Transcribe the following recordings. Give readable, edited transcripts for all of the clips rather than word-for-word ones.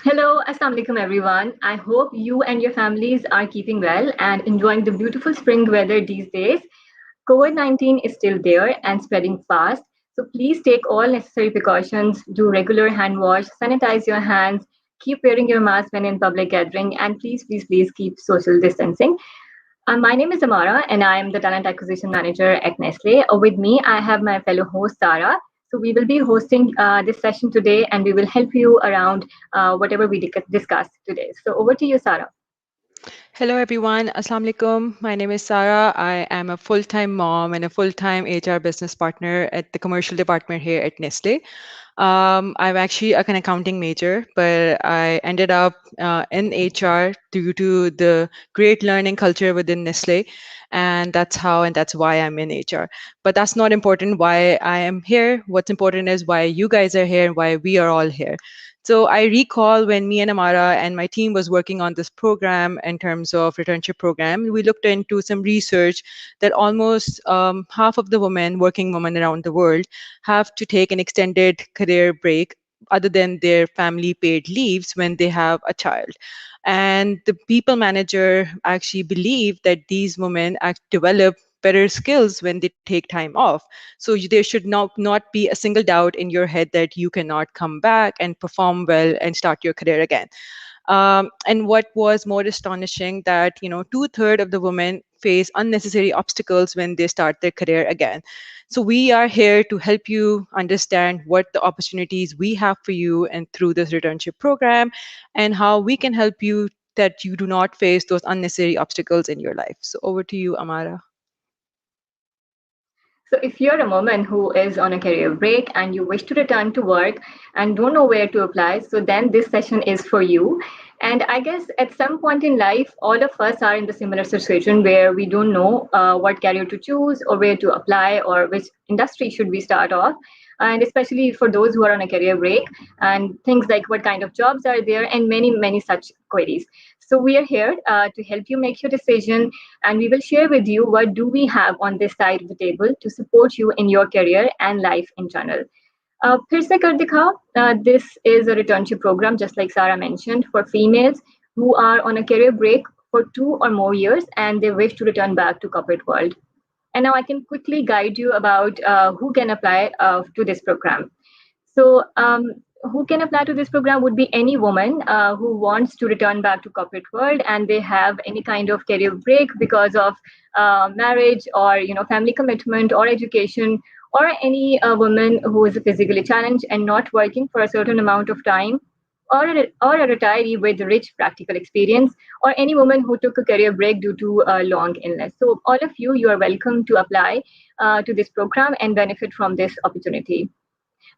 Hello, Assalamu alaikum everyone. I hope you and your families are keeping well and enjoying the beautiful spring weather these days. COVID 19 is still there and spreading fast, so please take all necessary precautions, do regular hand wash, sanitize your hands, keep wearing your mask when in public gathering, and please keep social distancing. My name is Amara, and I am the Talent Acquisition Manager at Nestle. With me, I have my fellow host, Sarah. So, we will be hosting this session today, and we will help you around whatever we discuss today. So, over to you, Sarah. Hello everyone, Assalamu alaikum. My name is Sarah. I am a full-time mom and a full-time HR business partner at the commercial department here at Nestle. I'm actually an accounting major, but I ended up in HR due to the great learning culture within Nestle, and that's why I'm in HR. But that's not important why I am here. What's important is why you guys are here and why we are all here. So I recall when me and Amara and my team was working on this program in terms of returnship program, we looked into some research that almost half of the working women around the world, have to take an extended career break other than their family paid leaves when they have a child. And the people manager actually believe that these women develop better skills when they take time off. So there should not be a single doubt in your head that you cannot come back and perform well and start your career again. And what was more astonishing that 2/3 of the women face unnecessary obstacles when they start their career again. So we are here to help you understand what the opportunities we have for you and through this returnship program, and how we can help you that you do not face those unnecessary obstacles in your life. So over to you, Amara. So, if you're a woman who is on a career break and you wish to return to work and don't know where to apply, so then this session is for you. And I guess at some point in life, all of us are in the similar situation where we don't know what career to choose or where to apply or which industry should we start off. And especially for those who are on a career break, and things like what kind of jobs are there, and many such queries. So we are here to help you make your decision, and we will share with you what do we have on this side of the table to support you in your career and life in general. फिर से कर दिखाओ. This is a returnship program, just like Sarah mentioned, for females who are on a career break for 2 or more years and they wish to return back to corporate world. And now I can quickly guide you about who can apply to this program. So, who can apply to this program would be any woman who wants to return back to corporate world and they have any kind of career break because of marriage or family commitment or education, or any woman who is physically challenged and not working for a certain amount of time, or a retiree with rich practical experience, or any woman who took a career break due to a long illness. So all of you are welcome to apply to this program and benefit from this opportunity.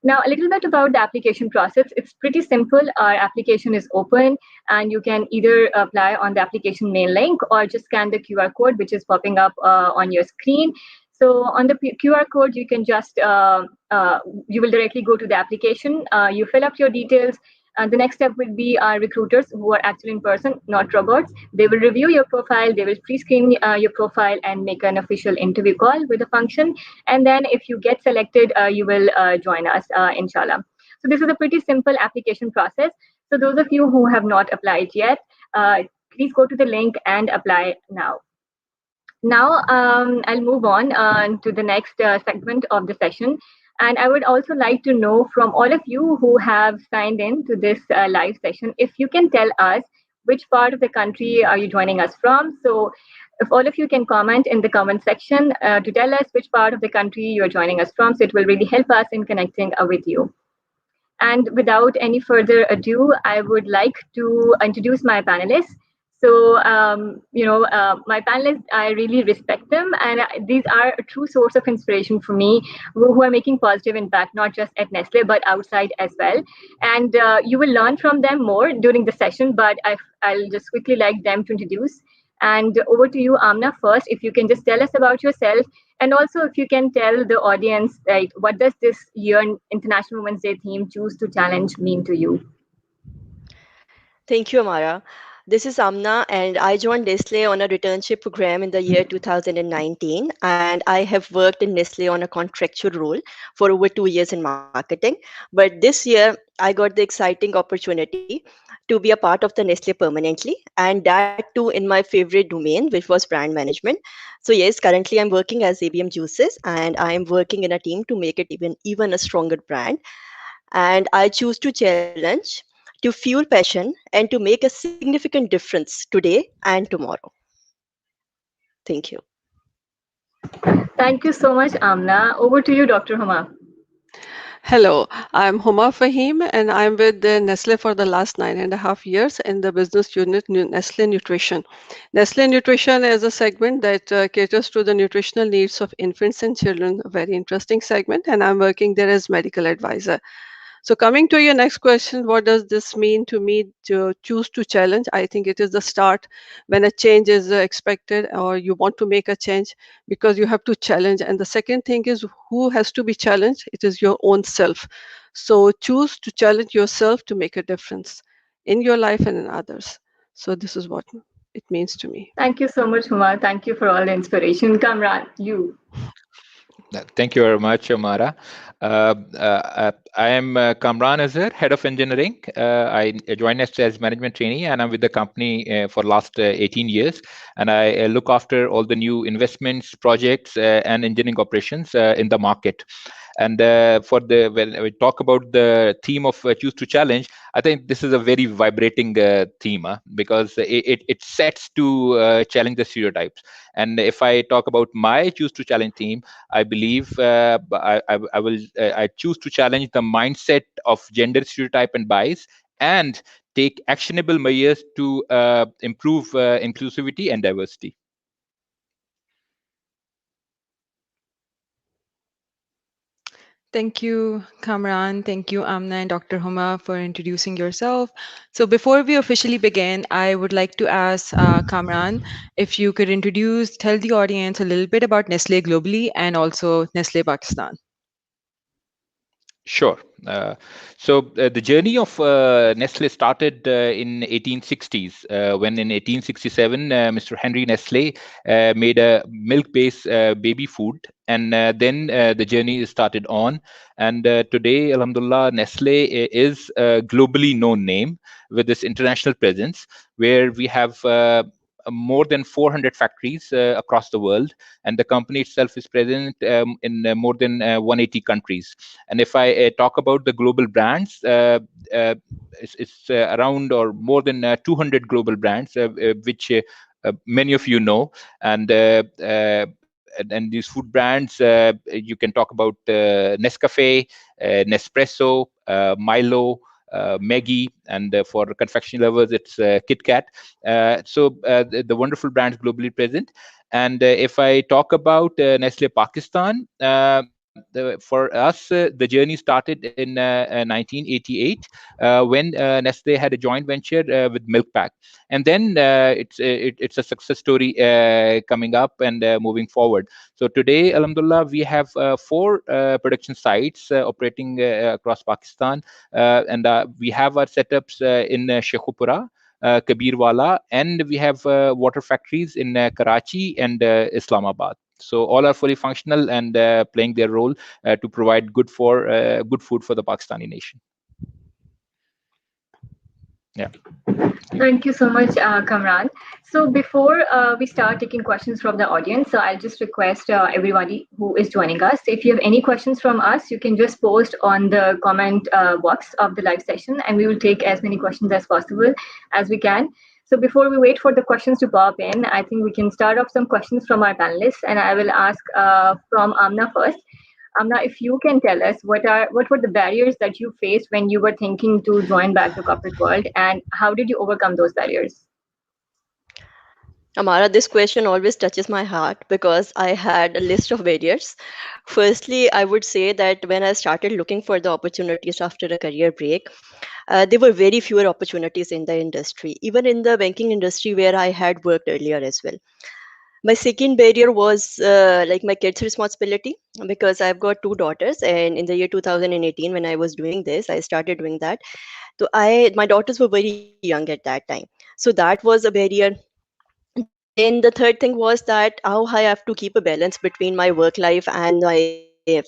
Now, a little bit about the application process. It's pretty simple. Our application is open, and you can either apply on the application main link or just scan the QR code, which is popping up on your screen. So, on the QR code, you can just you will directly go to the application. You fill up your details. The next step will be our recruiters who are actually in person, not robots. They will review your profile, they will pre-screen your profile and make an official interview call with a function. And then if you get selected, you will join us, inshallah. So this is a pretty simple application process. So those of you who have not applied yet, please go to the link and apply now. Now, I'll move on to the next segment of the session. And I would also like to know from all of you who have signed in to this live session, if you can tell us which part of the country are you joining us from. So if all of you can comment in the comment section to tell us which part of the country you're joining us from, so it will really help us in connecting with you. And without any further ado, I would like to introduce my panelists. So, my panelists, I really respect them, and these are a true source of inspiration for me, who are making positive impact, not just at Nestle, but outside as well. And you will learn from them more during the session, but I'll just quickly like them to introduce. And over to you, Amna, first, if you can just tell us about yourself, and also if you can tell the audience, like, what does this year International Women's Day theme, Choose to Challenge, mean to you? Thank you, Amara. This is Amna, and I joined Nestle on a returnship program in the year 2019. And I have worked in Nestle on a contractual role for over 2 years in marketing. But this year, I got the exciting opportunity to be a part of the Nestle permanently, and that too in my favorite domain, which was brand management. So, yes, currently I'm working as ABM Juices, and I am working in a team to make it even a stronger brand. And I choose to challenge, to fuel passion, and to make a significant difference today and tomorrow. Thank you. Thank you so much, Amna. Over to you, Dr. Huma. Hello, I'm Huma Fahim and I'm with Nestle for the last 9.5 years in the business unit Nestle Nutrition. Nestle Nutrition is a segment that caters to the nutritional needs of infants and children, a very interesting segment, and I'm working there as medical advisor. So, coming to your next question, what does this mean to me to choose to challenge? I think it is the start when a change is expected or you want to make a change because you have to challenge. And the second thing is who has to be challenged? It is your own self. So, choose to challenge yourself to make a difference in your life and in others. So, this is what it means to me. Thank you so much, Huma. Thank you for all the inspiration. Kamran, you. Thank you very much, Amara. I am Kamran Azhar, Head of Engineering. I joined as management trainee, and I'm with the company for last 18 years. And I look after all the new investments, projects, and engineering operations in the market. And for the when we talk about the theme of choose to challenge, I think this is a very vibrating theme because it sets to challenge the stereotypes. And if I talk about my choose to challenge theme, I believe I will I choose to challenge the mindset of gender stereotype and bias and take actionable measures to improve inclusivity and diversity. Thank you, Kamran. Thank you, Amna and Dr. Huma, for introducing yourself. So, before we officially begin, I would like to ask Kamran if you could tell the audience a little bit about Nestle globally and also Nestle Pakistan. Sure. The journey of Nestle started in 1860s when in 1867 Mr. Henry Nestle made a milk-based baby food, and then the journey started on. And today, Alhamdulillah, Nestle is a globally known name with this international presence, where we have more than 400 factories across the world, and the company itself is present in more than 180 countries. And if I talk about the global brands, it's around or more than 200 global brands, which many of you know. And and these food brands, you can talk about Nescafe, Nespresso, Milo, Maggie, and for confectionery lovers, it's Kit Kat. The wonderful brands globally present. And if I talk about Nestle Pakistan, for us, the journey started in 1988 when Nestle had a joint venture with Milkpack, and then it's a success story coming up and moving forward. So today, Alhamdulillah, we have four production sites operating across Pakistan, and we have our setups in Sheikhupura, Kabirwala, and we have water factories in Karachi and Islamabad. So all are fully functional and playing their role to provide good food for the Pakistani nation. Yeah. Thank you so much, Kamran. So before we start taking questions from the audience, so I'll just request everybody who is joining us, if you have any questions from us, you can just post on the comment box of the live session, and we will take as many questions as possible as we can. So before we wait for the questions to pop in, I think we can start off some questions from our panelists, and I will ask from Amna first. Amna, if you can tell us what were the barriers that you faced when you were thinking to join back the corporate world, and how did you overcome those barriers? Amara, this question always touches my heart because I had a list of barriers. Firstly, I would say that when I started looking for the opportunities after a career break, there were very fewer opportunities in the industry, even in the banking industry where I had worked earlier as well. My second barrier was like my kids' responsibility because I've got two daughters, and in the year 2018, when I was doing this, I started doing that. So my daughters were very young at that time. So So that was a barrier. Then the third thing was that how I have to keep a balance between my work life and my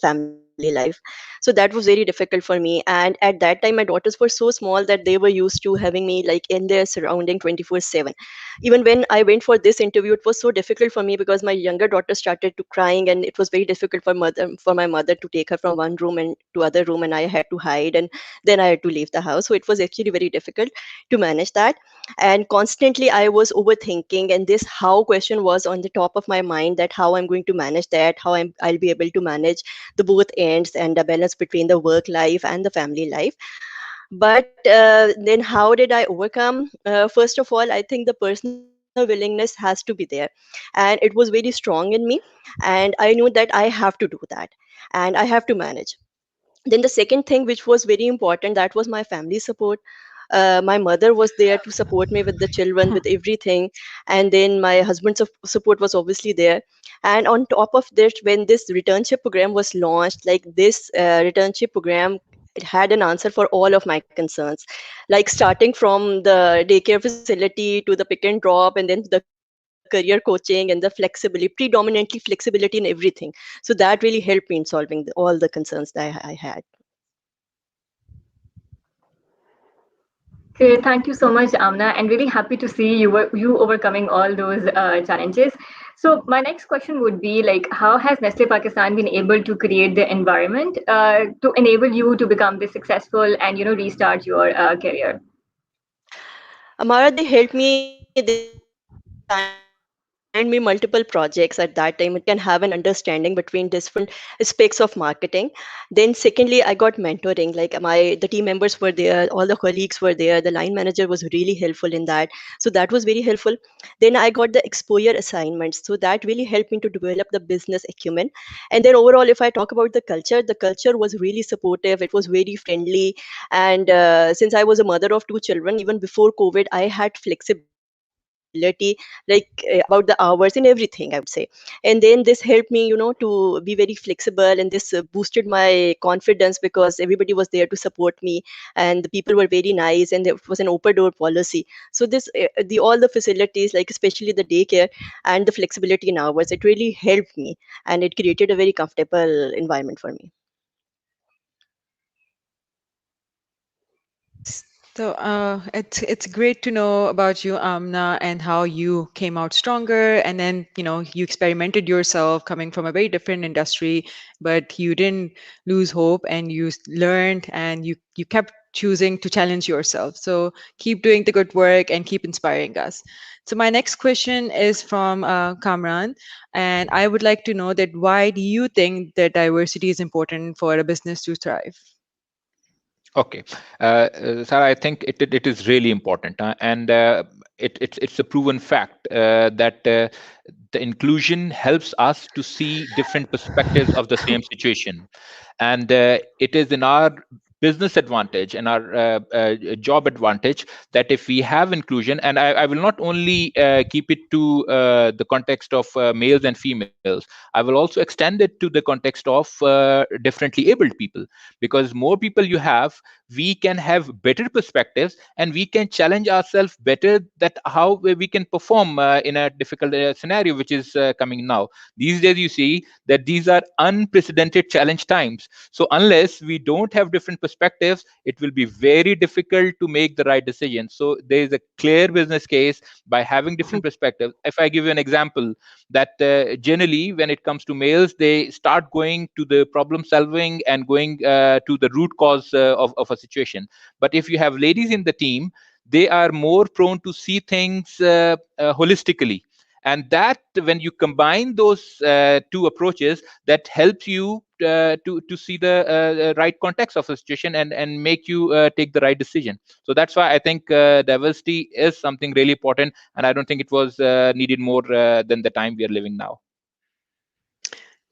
family life. So that was very difficult for me. And at that time, my daughters were so small that they were used to having me like in their surrounding 24/7. Even when I went for this interview, it was so difficult for me because my younger daughter started to crying, and it was very difficult for my mother to take her from one room and to other room, and I had to hide, and then I had to leave the house. So it was actually very difficult to manage that. And constantly I was overthinking, and this how question was on the top of my mind, that how I'm going to manage that, how I'll be able to manage the both ends and the balance between the work life and the family life. But then how did I overcome? First of all, I think the personal willingness has to be there, and it was very strong in me. And I knew that I have to do that, and I have to manage. Then the second thing which was very important, that was my family support. My mother was there to support me with the children, with everything. And then my husband's support was obviously there. And on top of this, when this returnship program was launched, like this returnship program, it had an answer for all of my concerns, like starting from the daycare facility to the pick and drop, and then the career coaching and the flexibility, predominantly flexibility in everything. So that really helped me in solving all the concerns that I had. Okay, thank you so much, Amna, and really happy to see you overcoming all those challenges. So my next question would be like, how has Nestle Pakistan been able to create the environment to enable you to become this successful and restart your career? Amara, they helped me. They assigned me multiple projects at that time. It can have an understanding between different aspects of marketing. Then, secondly, I got mentoring. Like the team members were there, all the colleagues were there, the line manager was really helpful in that. So that was very helpful. Then I got the exposure assignments. So that really helped me to develop the business acumen. And then overall, if I talk about the culture was really supportive. It was very friendly. And since I was a mother of two children, even before COVID, I had flexibility, like about the hours in everything, I would say. And then this helped me, to be very flexible, and this boosted my confidence because everybody was there to support me, and the people were very nice, and there was an open door policy. So this the all the facilities, like especially the daycare and the flexibility in hours, it really helped me, and it created a very comfortable environment for me. So it's great to know about you, Amna, and how you came out stronger, and then you experimented yourself coming from a very different industry, but you didn't lose hope, and you learned, and you kept choosing to challenge yourself. So keep doing the good work and keep inspiring us. So my next question is from Kamran, and I would like to know that why do you think that diversity is important for a business to thrive? Okay, Sarah, I think it is really important, and it's a proven fact that the inclusion helps us to see different perspectives of the same situation, and it is in our business advantage and our job advantage that if we have inclusion, and I will not only keep it to the context of males and females, I will also extend it to the context of differently abled people, because more people you have, we can have better perspectives and we can challenge ourselves better, that how we can perform in a difficult scenario which is coming now. These days you see that these are unprecedented challenge times, so unless we don't have different perspectives, it will be very difficult to make the right decision. So there is a clear business case by having different perspectives. If I give you an example, that generally when it comes to males, they start going to the problem solving and going to the root cause of a situation. But if you have ladies in the team, they are more prone to see things holistically, and that when you combine those two approaches, that helps you to see the right context of a situation and make you take the right decision. So that's why I think diversity is something really important, and I don't think it was needed more than the time we are living now.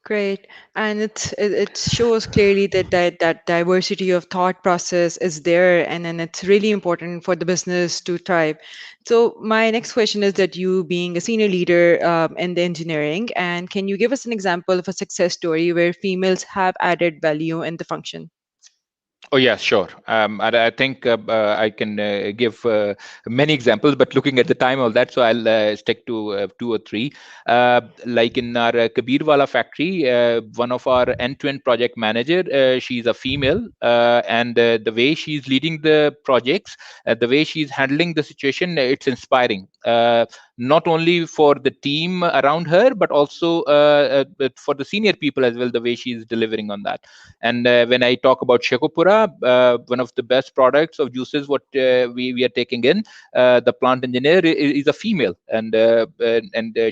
Great. And it shows clearly that, that diversity of thought process is there, and then it's really important for the business to thrive. So my next question is that you being a senior leader in the engineering, and can you give us an example of a success story where females have added value in the function? Oh, yeah, sure. I think I can give many examples, but looking at the time, all that, so I'll stick to two or three. Like in our Kabirwala factory, one of our end-to-end project manager, she's a female, and the way she's leading the projects, the way she's handling the situation, it's inspiring. Not only for the team around her, but also but for the senior people as well, the way she's delivering on that. And when I talk about Shekopura, one of the best products of juices, what we are taking in, the plant engineer is a female, and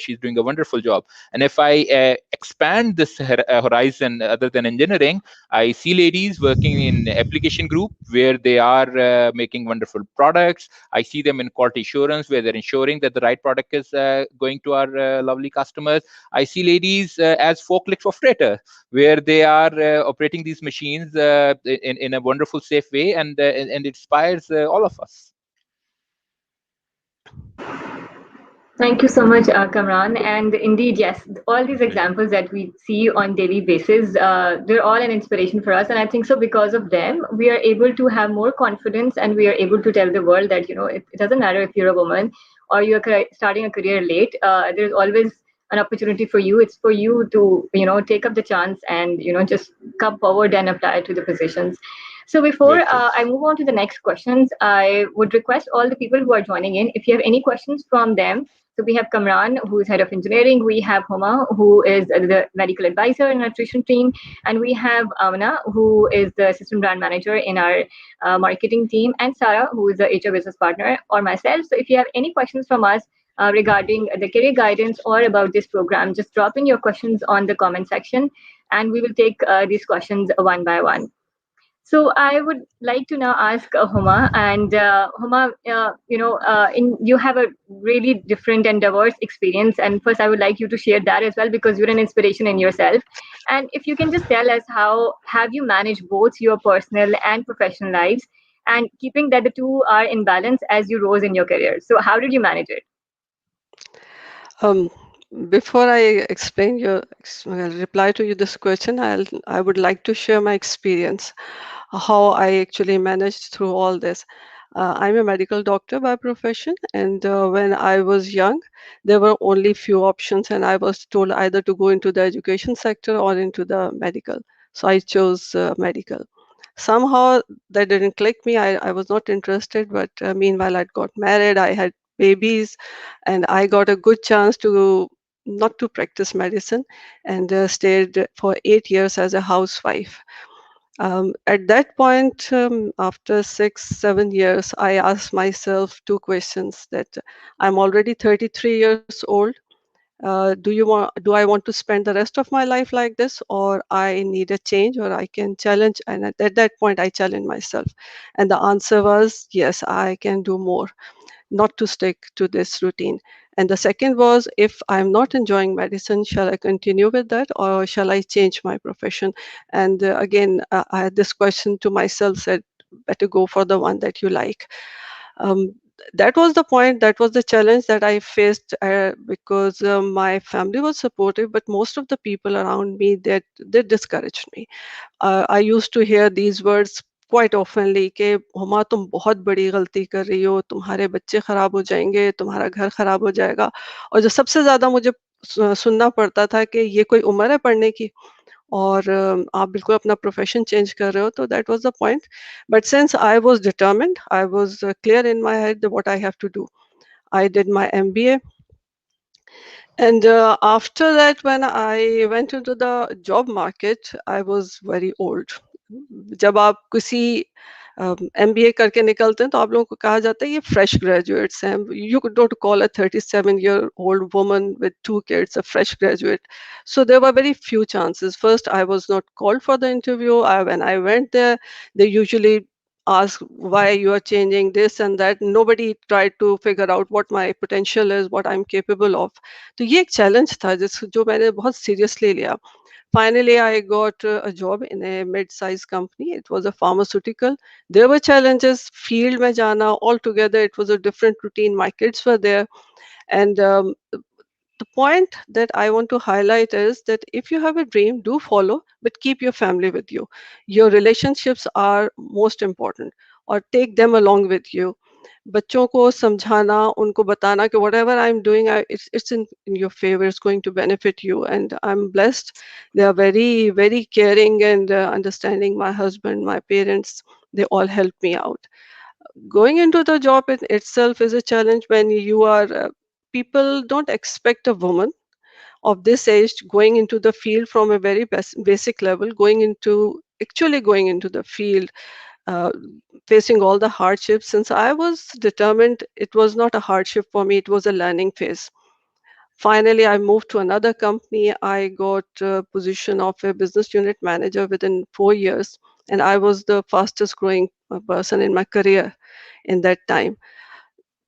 she's doing a wonderful job. And if I expand this horizon other than engineering, I see ladies working in application group where they are making wonderful products. I see them in quality assurance where they're ensuring that the right product is going to our lovely customers. I see ladies as forklift operator where they are operating these machines in a wonderful, safe way, and it inspires all of us. Thank you so much, Kamran. And indeed, yes, all these examples that we see on daily basis, they're all an inspiration for us. And I think so because of them, we are able to have more confidence, and we are able to tell the world that, it doesn't matter if you're a woman or you're starting a career late. There's always an opportunity for you. It's for you to, take up the chance and, just come forward and apply to the positions. So before Very true. I move on to the next questions, I would request all the people who are joining in, if you have any questions from them. So we have Kamran, who is head of engineering. We have Homa, who is the medical advisor in our nutrition team, and we have Amna, who is the assistant brand manager in our marketing team, and Sarah, who is the HR business partner, or myself. So if you have any questions from us regarding the career guidance or about this program, just drop in your questions on the comment section, and we will take these questions one by one. So I would like to now ask Homa, and Homa, you have a really different and diverse experience. And first, I would like you to share that as well because you're an inspiration in yourself. And if you can just tell us how have you managed both your personal and professional lives, and keeping that the two are in balance as you rose in your career. So how did you manage it? Um, Before I explain reply to you this question, I would like to share my experience, how I actually managed through all this. I'm a medical doctor by profession, and when I was young, there were only few options, and I was told either to go into the education sector or into the medical. So I chose medical. Somehow that didn't click me. I was not interested, but meanwhile, I got married, I had babies, and I got a good chance to not to practice medicine and stayed for 8 years as a housewife. At that point, after 6, 7 years, I asked myself two questions that I'm already 33 years old. Do I want to spend the rest of my life like this, or I need a change, or I can challenge? And at that point, I challenged myself, and the answer was yes, I can do more, not to stick to this routine. And the second was, if I'm not enjoying medicine, shall I continue with that, or shall I change my profession? And again, I had this question to myself, said, better go for the one that you like. um, that was the point, that was the challenge that I faced, because my family was supportive, but most of the people around me, that they discouraged me. I used to hear these words quite oftenly कि हुमा तुम बहुत बड़ी गलती कर रही हो, तुम्हारे बच्चे खराब हो जाएंगे, तुम्हारा घर खराब हो जाएगा। और जो सबसे ज्यादा मुझे सुनना पड़ता था कि ये कोई उम्र है पढ़ने की, और आप बिल्कुल अपना प्रोफेशन चेंज कर रहे हो, तो that was the point. But since I was determined, I was clear in my head what I have to do, I did my MBA. And after that, when I went into the job market, I was very old. जब आप किसी MBA करके निकलते हैं तो आप लोगों को कहा जाता है ये fresh graduates हैं. You don't call a 37-year-old woman with 2 kids a fresh graduate. So there were very few chances. First, I was not called for the interview. When I went there, they usually ask why you are changing this and that. Nobody tried to figure out what my potential is, what I'm capable of. तो ये एक challenge था जो मैंने बहुत seriously लिया. Finally, I got a job in a mid-sized company. It was a pharmaceutical. There were challenges, field में जाना, altogether it was a different routine. My kids were there, and the point that I want to highlight is that if you have a dream, do follow, but keep your family with you. Your relationships are most important, or take them along with you. बच्चों को समझाना, उनको बताना कि whatever I'm doing, it's in your favor, it's going to benefit you. And I'm blessed. They are very, very caring and understanding. My husband, my parents, they all help me out. Going into the job in itself is a challenge when you are, people don't expect a woman of this age going into the field from a very basic level, actually going into the field, uh, facing all the hardships. Since I was determined, it was not a hardship for me, it was a learning phase. Finally, I moved to another company. I got a position of a business unit manager within 4 years, and I was the fastest growing person in my career in that time.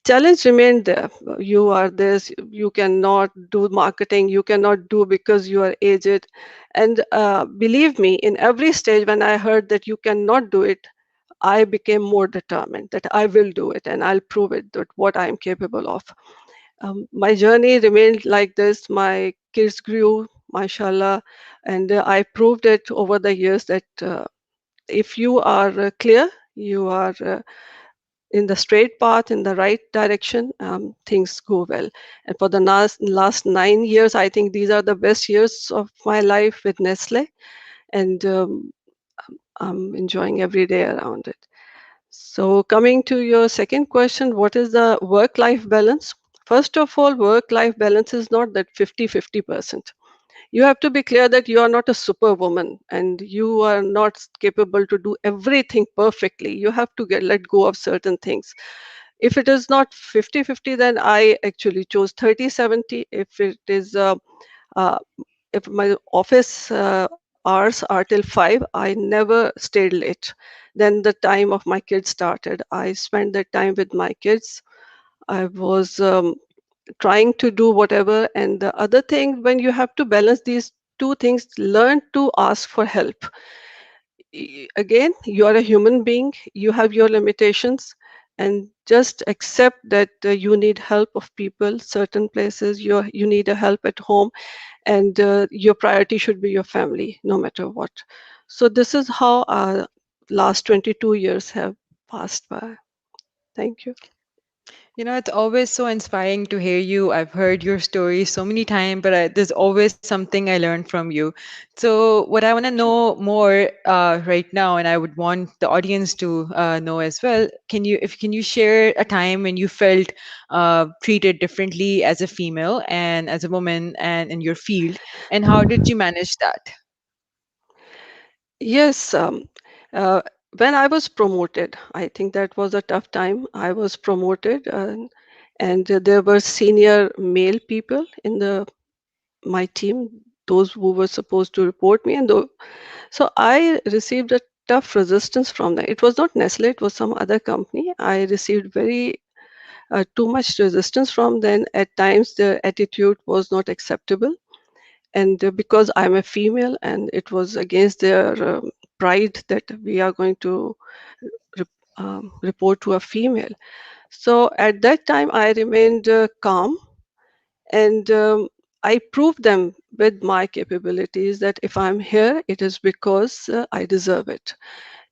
Challenge remained there. You are this, you cannot do marketing, you cannot do because you are aged. And believe me, in every stage when I heard that you cannot do it, I became more determined that I will do it and I'll prove it that what I am capable of. My journey remained like this. My kids grew, mashallah, and I proved it over the years that if you are clear, you are in the straight path, in the right direction, things go well. And for the last 9 years, I think these are the best years of my life with Nestle, and I'm enjoying every day around it. So, coming to your second question, what is the work life balance? First of all, work life balance is not that 50-50%. You have to be clear that you are not a superwoman and you are not capable to do everything perfectly. You have to let go of certain things. If it is not 50-50, then I actually chose 30-70. If it is uh, if my office hours are till 5, I never stayed late. Then the time of my kids started. I spent that time with my kids. I was trying to do whatever. And the other thing, when you have to balance these two things, learn to ask for help. Again, you are a human being, you have your limitations, and just accept that you need help of people, certain places, you need a help at home, and your priority should be your family no matter what. So this is how our last 22 years have passed by. Thank you. It's always so inspiring to hear you. I've heard your story so many times, but there's always something I learned from you. So, what I want to know more right now, and I would want the audience to know as well, can you share a time when you felt treated differently as a female and as a woman and in your field, and how did you manage that? Yes, uh, when I was promoted, I think that was a tough time. I was promoted, and there were senior male people in the my team, those who were supposed to report me, and so I received a tough resistance from them. It was not Nestle; it was some other company. I received very too much resistance from them. At times, their attitude was not acceptable, and because I'm a female, and it was against their pride that we are going to report to a female. So at that time, I remained calm, and I proved them with my capabilities that if I'm here, it is because I deserve it.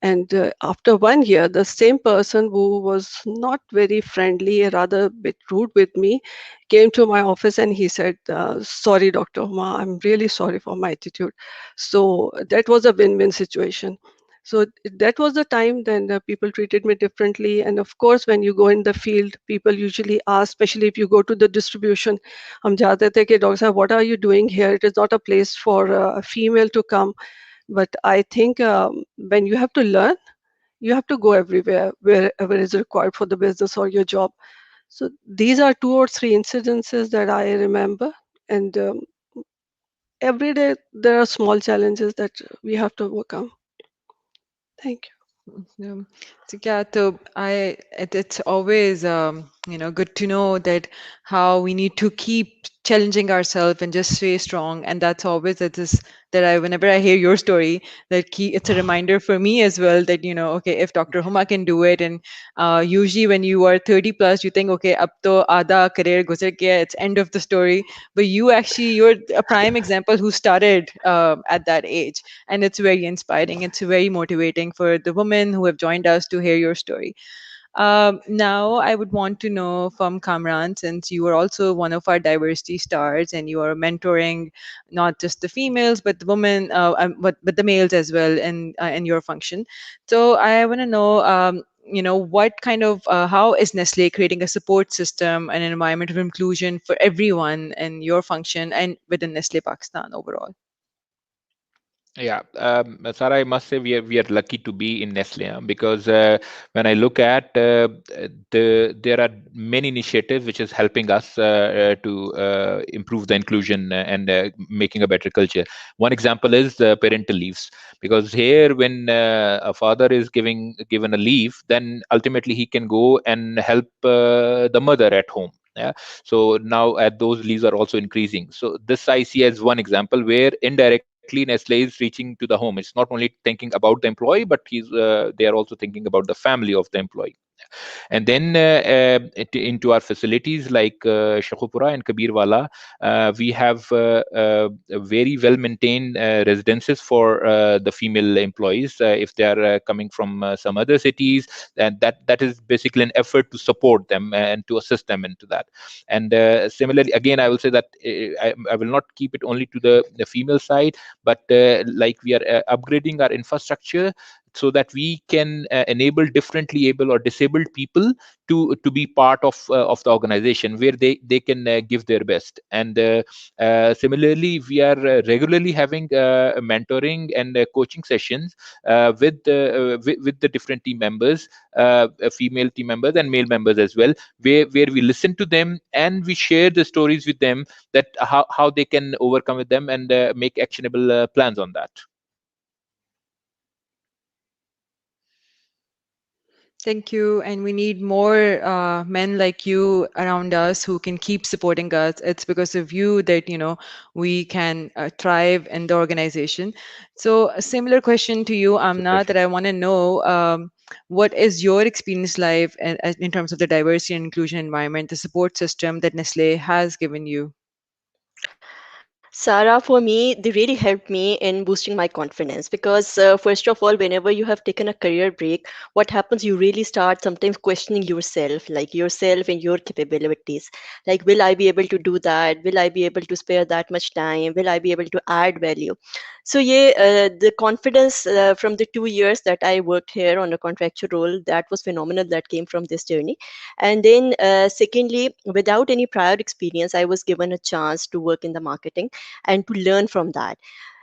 And after 1 year, the same person who was not very friendly, rather a bit rude with me, came to my office and he said, "Sorry, Dr. Huma, I'm really sorry for my attitude." So that was a win win situation. So that was the time then people treated me differently. And of course, when you go in the field, people usually ask, especially if you go to the distribution, हम जाते थे कि doctor साहब, what are you doing here? It is not a place for a female to come. But I think when you have to learn, you have to go everywhere, wherever is required for the business or your job. So these are 2 or 3 incidences that I remember. And every day there are small challenges that we have to overcome. Thank you. So yeah, so it's always good to know that how we need to keep challenging ourselves and just stay strong. And that's always that I, whenever I hear your story, it's a reminder for me as well that, okay, if Dr. Huma can do it, and usually when you are 30 plus, you think, okay, ab to aadha career guzar gaya, it's end of the story. But you're a prime example who started at that age. And it's very inspiring. It's very motivating for the women who have joined us to hear your story. Now, I would want to know from Kamran, since you are also one of our diversity stars and you are mentoring not just the females, but the women, but the males as well in your function. So I want to know, what kind of, how is Nestle creating a support system and an environment of inclusion for everyone in your function and within Nestle Pakistan overall? Yeah, Sarah, I must say we are lucky to be in Nestle, because when I look at there are many initiatives which is helping us to improve the inclusion and making a better culture. One example is parental leaves, because here when a father is given a leave, then ultimately he can go and help the mother at home. Yeah, so now those leaves are also increasing. So this I see as one example where indirectly Nestle is reaching to the home. It's not only thinking about the employee, but they are also thinking about the family of the employee. And then into our facilities like Shakhupura and Kabirwala, we have very well maintained residences for the female employees if they are coming from some other cities. And that is basically an effort to support them and to assist them into that. And similarly, again, I will say that I will not keep it only to the female side, but like we are upgrading our infrastructure so that we can enable differently able or disabled people to be part of the organization where they can give their best. And similarly, we are regularly having mentoring and coaching sessions with the different team members, female team members and male members as well, where we listen to them and we share the stories with them, that how they can overcome with them and make actionable plans on that. Thank you. And we need more men like you around us who can keep supporting us. It's because of you that, we can thrive in the organization. So a similar question to you, It's a Amna, pleasure. that I want to know, what is your experience life in terms of the diversity and inclusion environment, the support system that Nestle has given you? Sarah, for me, they really helped me in boosting my confidence because, first of all, whenever you have taken a career break, what happens, you really start sometimes questioning yourself, like yourself and your capabilities. Like, will I be able to do that? Will I be able to spare that much time? Will I be able to add value? So, yeah, the confidence from the 2 years that I worked here on a contractual role, that was phenomenal that came from this journey. And then, secondly, without any prior experience, I was given a chance to work in the marketing and to learn from that.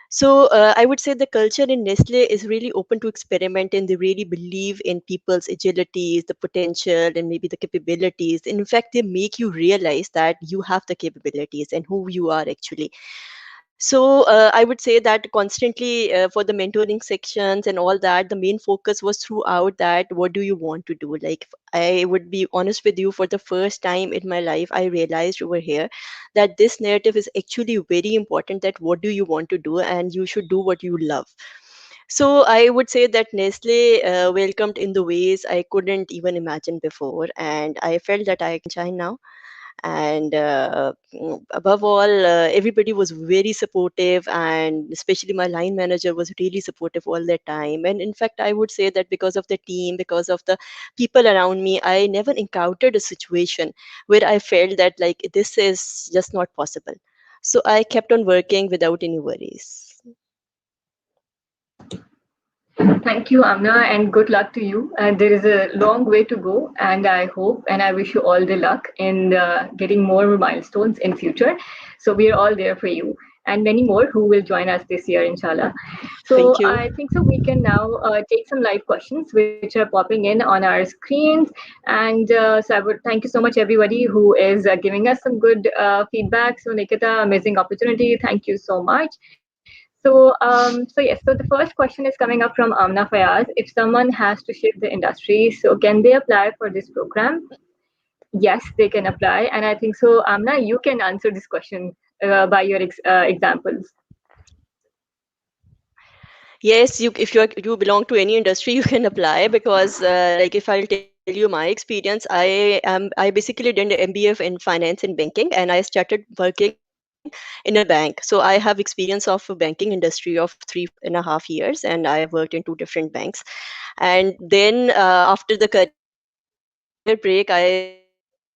So I would say the culture in Nestle is really open to experiment, and they really believe in people's agilities, the potential, and maybe the capabilities. And in fact, they make you realize that you have the capabilities and who you are actually. So I would say that constantly for the mentoring sections and all that, the main focus was throughout that what do you want to do? Like, I would be honest with you, for the first time in my life, I realized over here that this narrative is actually very important, that what do you want to do, and you should do what you love. So I would say that Nestle welcomed in the ways I couldn't even imagine before, and I felt that I can shine now. And above all, everybody was very supportive, and especially my line manager was really supportive all the time. And in fact, I would say that because of the team, because of the people around me, I never encountered a situation where I felt that like this is just not possible. So I kept on working without any worries. Thank you, Amna, and good luck to you. There is a long way to go, and I hope and I wish you all the luck in getting more milestones in future. So we are all there for you, and many more who will join us this year, inshallah. So Thank you. I think so. We can now take some live questions which are popping in on our screens, and so I would thank you so much, everybody who is giving us some good feedback. So Nikita, amazing opportunity. Thank you so much. So yes. So the first question is coming up from Amna Fayaz. If someone has to shift the industry, so can they apply for this program? yes, they can apply. And I think so, Amna, you can answer this question by your examples. Yes, you belong to any industry, you can apply because like if I'll tell you my experience, I basically did an MBA in finance and banking, and I started working in a bank. So I have experience of a banking industry of 3.5 years, and I have worked in two different banks. And then after the career break, I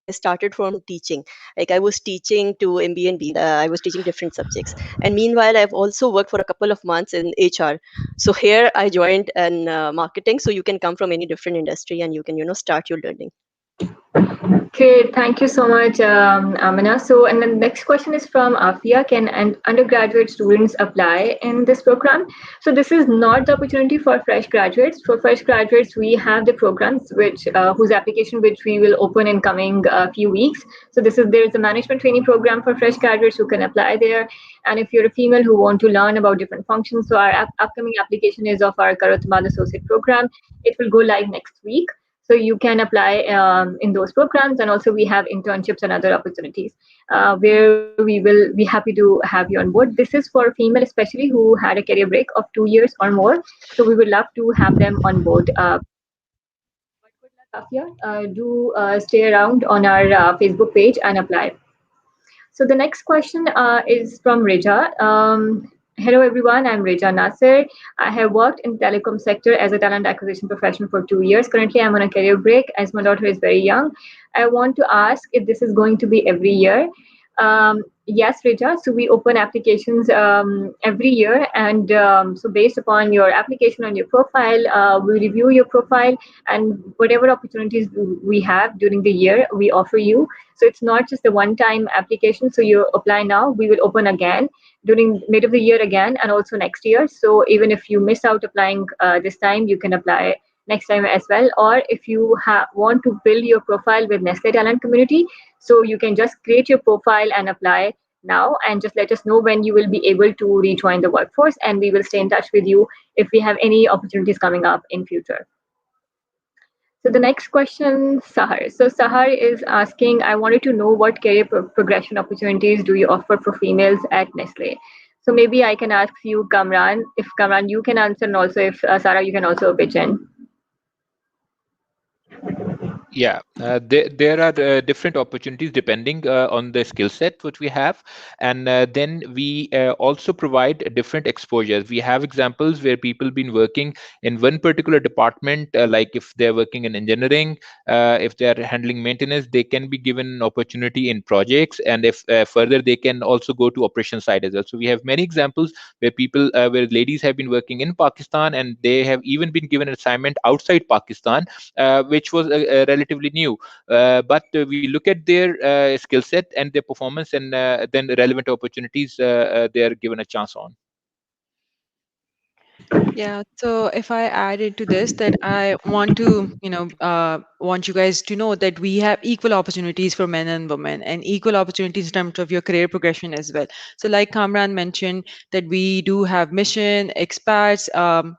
started from teaching. Like I was teaching to MBA and BA, and I was teaching different subjects. And meanwhile, I've also worked for a couple of months in HR. So here I joined in marketing. So you can come from any different industry and you can, start your learning. Okay, thank you so much, Amina. So, and the next question is from Afia. Can and undergraduate students apply in this program? So, this is not the opportunity for fresh graduates. For fresh graduates, we have the programs which whose application which we will open in coming few weeks. So, there is a management training program for fresh graduates who can apply there. And if you're a female who want to learn about different functions, so our upcoming application is of our Karatmal Associate program. It will go live next week, so you can apply in those programs, and also we have internships and other opportunities where we will be happy to have you on board. This is for female especially who had a career break of 2 years or more, so we would love to have them on board. But good luck, Afia. Do stay around on our Facebook page and apply. So the next question is from Reja. Hello everyone, I'm Reja Nasser. I have worked in telecom sector as a talent acquisition professional for 2 years. Currently, I'm on a career break as my daughter is very young. I want to ask if this is going to be every year. Yes, Reja. So we open applications every year, and so based upon your application on your profile, we review your profile, and whatever opportunities we have during the year, we offer you. So it's not just a one-time application. So you apply now, we will open again during mid of the year again, and also next year. So even if you miss out applying this time, you can apply next time as well. Or if you want to build your profile with Nestle Talent Community, so you can just create your profile and apply now, and just let us know when you will be able to rejoin the workforce, and we will stay in touch with you if we have any opportunities coming up in future. So the next question, Sahar. So Sahar is asking, I wanted to know what career progression opportunities do you offer for females at Nestle? So maybe I can ask you, Kamran, if Kamran you can answer, and also if Sarah you can also pitch in. Yeah, there are different opportunities depending on the skill set which we have, and then we also provide different exposures. We have examples where people been working in one particular department, like if they're working in engineering, if they are handling maintenance, they can be given an opportunity in projects, and if further they can also go to operation side as well. So we have many examples where people, where ladies have been working in Pakistan, and they have even been given an assignment outside Pakistan, which was relatively new. But we look at their skill set and their performance, and then the relevant opportunities they are given a chance on. Yeah, so if I add into this, that I want to, want you guys to know that we have equal opportunities for men and women, and equal opportunities in terms of your career progression as well. So, like Kamran mentioned, that we do have mission, expats,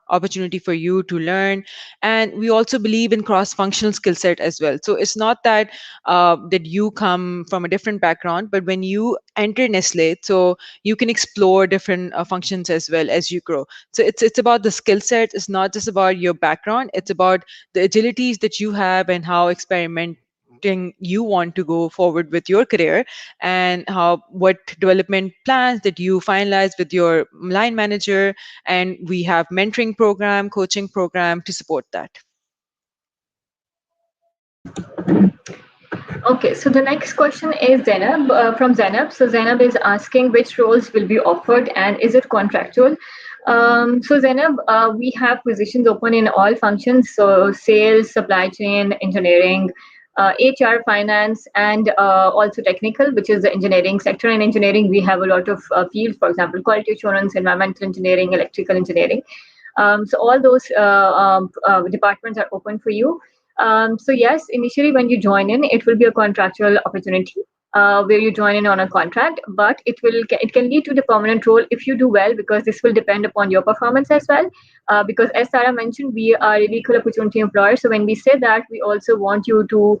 opportunity for you to learn, and we also believe in cross-functional skill set as well. So it's not that that you come from a different background, but when you enter Nestle, so you can explore different functions as well as you grow. So it's about the skill set. It's not just about your background. It's about the agilities that you have and how experimenting you want to go forward with your career, and how what development plans that you finalize with your line manager. And we have mentoring program, coaching program to support that. Okay, so the next question is Zainab from Zainab. So Zainab is asking which roles will be offered and is it contractual? So Zainab, we have positions open in all functions. So sales, supply chain, engineering, HR, finance, and also technical, which is the engineering sector. In engineering, we have a lot of fields, for example, quality assurance, environmental engineering, electrical engineering. So all those departments are open for you. So yes, initially when you join in, it will be a contractual opportunity. where you join in on a contract, but it can lead to the permanent role if you do well, because this will depend upon your performance as well. Because as Sarah mentioned, we are an equal opportunity employer. So when we say that, we also want you to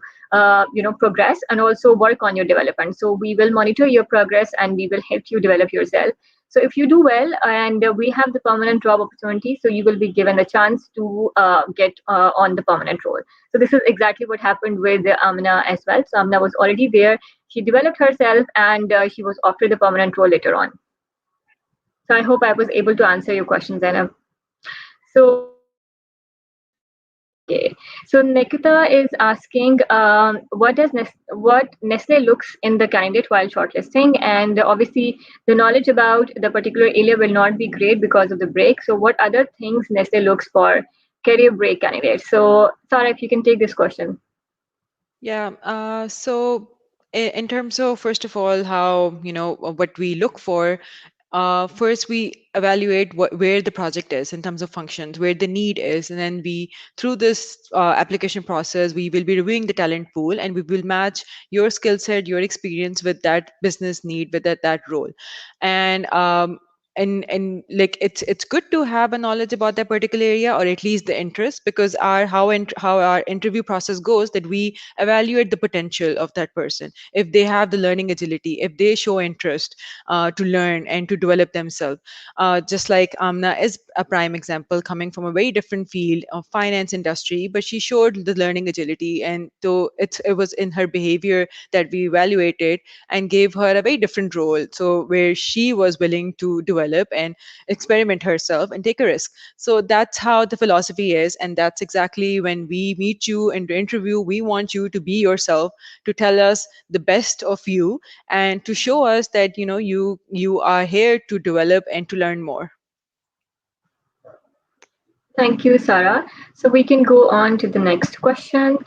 progress and also work on your development. So we will monitor your progress and we will help you develop yourself. So if you do well and we have the permanent job opportunity, so you will be given a chance to get on the permanent role. So this is exactly what happened with Amna as well. So Amna was already there. She developed herself and she was offered the permanent role later on. So I hope I was able to answer your question, Zainab. So, okay. So Nikita is asking, what Nestle looks in the candidate while shortlisting, and obviously the knowledge about the particular area will not be great because of the break. So, what other things Nestle looks for career break candidates? So, Sarah, if you can take this question. Yeah. So in terms of, first of all, how, what we look for, first we evaluate where the project is in terms of functions, where the need is, and then through this application process, we will be reviewing the talent pool, and we will match your skill set, your experience with that business need, with that role. And like it's good to have a knowledge about that particular area, or at least the interest, because how our interview process goes, that we evaluate the potential of that person, if they have the learning agility, if they show interest to learn and to develop themselves. Just like Amna is a prime example, coming from a very different field of finance industry, but she showed the learning agility, and so it was in her behavior that we evaluated and gave her a very different role. So where she was willing to develop and experiment herself and take a risk. So that's how the philosophy is, and that's exactly when we meet you in the interview. We want you to be yourself, to tell us the best of you, and to show us that you are here to develop and to learn more. Thank you, Sarah. So we can go on to the next question.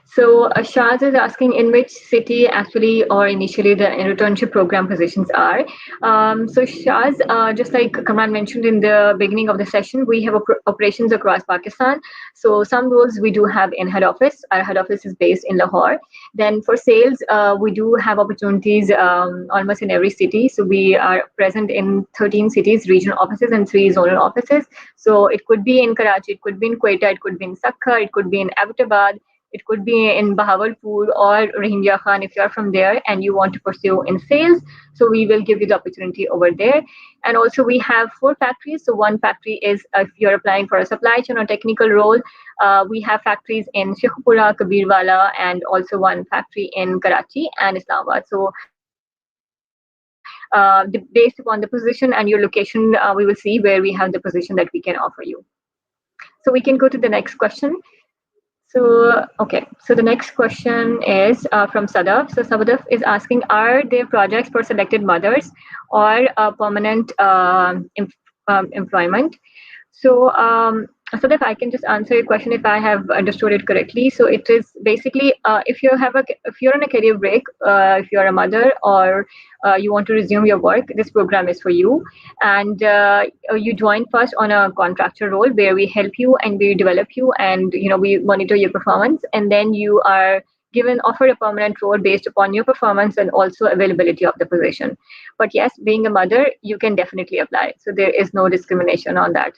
So Shaz is asking in which city actually or initially the internship program positions are. So Shaz, just like Kamran mentioned in the beginning of the session, we have operations across Pakistan. So some roles we do have in head office. Our head office is based in Lahore. Then for sales, we do have opportunities almost in every city. So we are present in 13 cities, regional offices, and 3 zonal offices. So it could be in Karachi, it could be in Quetta, it could be in Sakha, it could be in Abbottabad, it could be in Bahawalpur or Rohingya Khan if you're from there and you want to pursue in sales. So we will give you the opportunity over there. And also we have 4 factories. So one factory is if you're applying for a supply chain or technical role. We have factories in Sheikhupura, Kabirwala, and also one factory in Karachi and Islamabad. So based upon the position and your location, we will see where we have the position that we can offer you. So we can go to the next question. So the next question is from Sadaf. So Sadaf is asking, are there projects for selected mothers or permanent employment? So, so that I can just answer your question if I have understood it correctly. So it is basically if you're on a career break, if you're a mother or you want to resume your work, this program is for you. And you join first on a contractor role where we help you and we develop you, and we monitor your performance, and then you are given offered a permanent role based upon your performance and also availability of the position. But yes, being a mother, you can definitely apply. So there is no discrimination on that.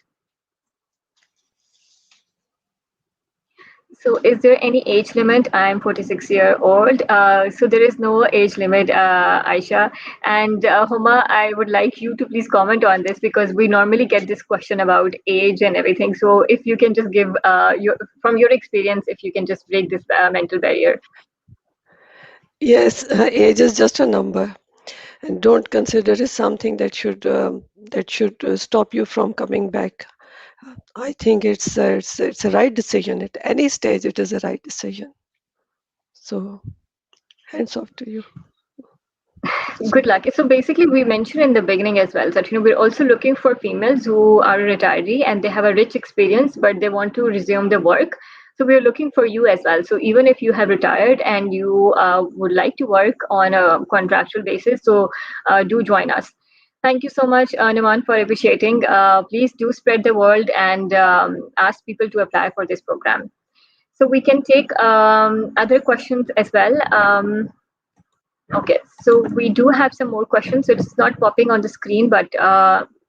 So, is there any age limit? I'm 46-year-old. So there is no age limit, Aisha. And Huma, I would like you to please comment on this because we normally get this question about age and everything. So if you can just give from your experience, if you can just break this mental barrier. Yes, age is just a number, and don't consider it something that should stop you from coming back. I think it's a right decision at any stage. It is a right decision. So hands off to you. Good luck. So basically, we mentioned in the beginning as well that we're also looking for females who are a retiree and they have a rich experience, but they want to resume their work. So we're looking for you as well. So even if you have retired and you would like to work on a contractual basis, so do join us. Thank you so much, Naman, for appreciating. Please do spread the word and ask people to apply for this program. So we can take other questions as well. Okay, So we do have some more questions. So it's not popping on the screen, but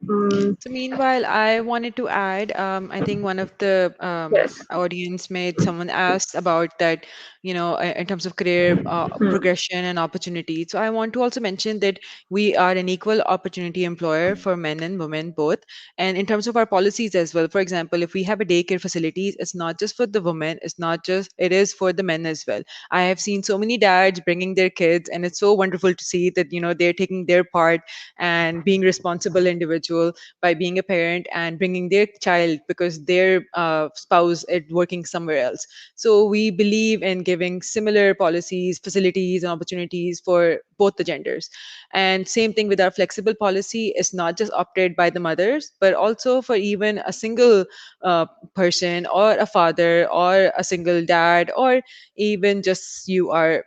So meanwhile, I wanted to add, I think one of the yes. audience made someone asked about that, in terms of career Hmm. progression and opportunity. So I want to also mention that we are an equal opportunity employer for men and women both. And in terms of our policies as well, for example, if we have a daycare facilities, it's not just for the women, it is for the men as well. I have seen so many dads bringing their kids, and it's so wonderful to see that, they're taking their part and being responsible individual by being a parent and bringing their child because their spouse is working somewhere else. So we believe in giving similar policies, facilities, and opportunities for both the genders. And same thing with our flexible policy is not just opted by the mothers, but also for even a single uh, person or a father or a single dad, or even just you are,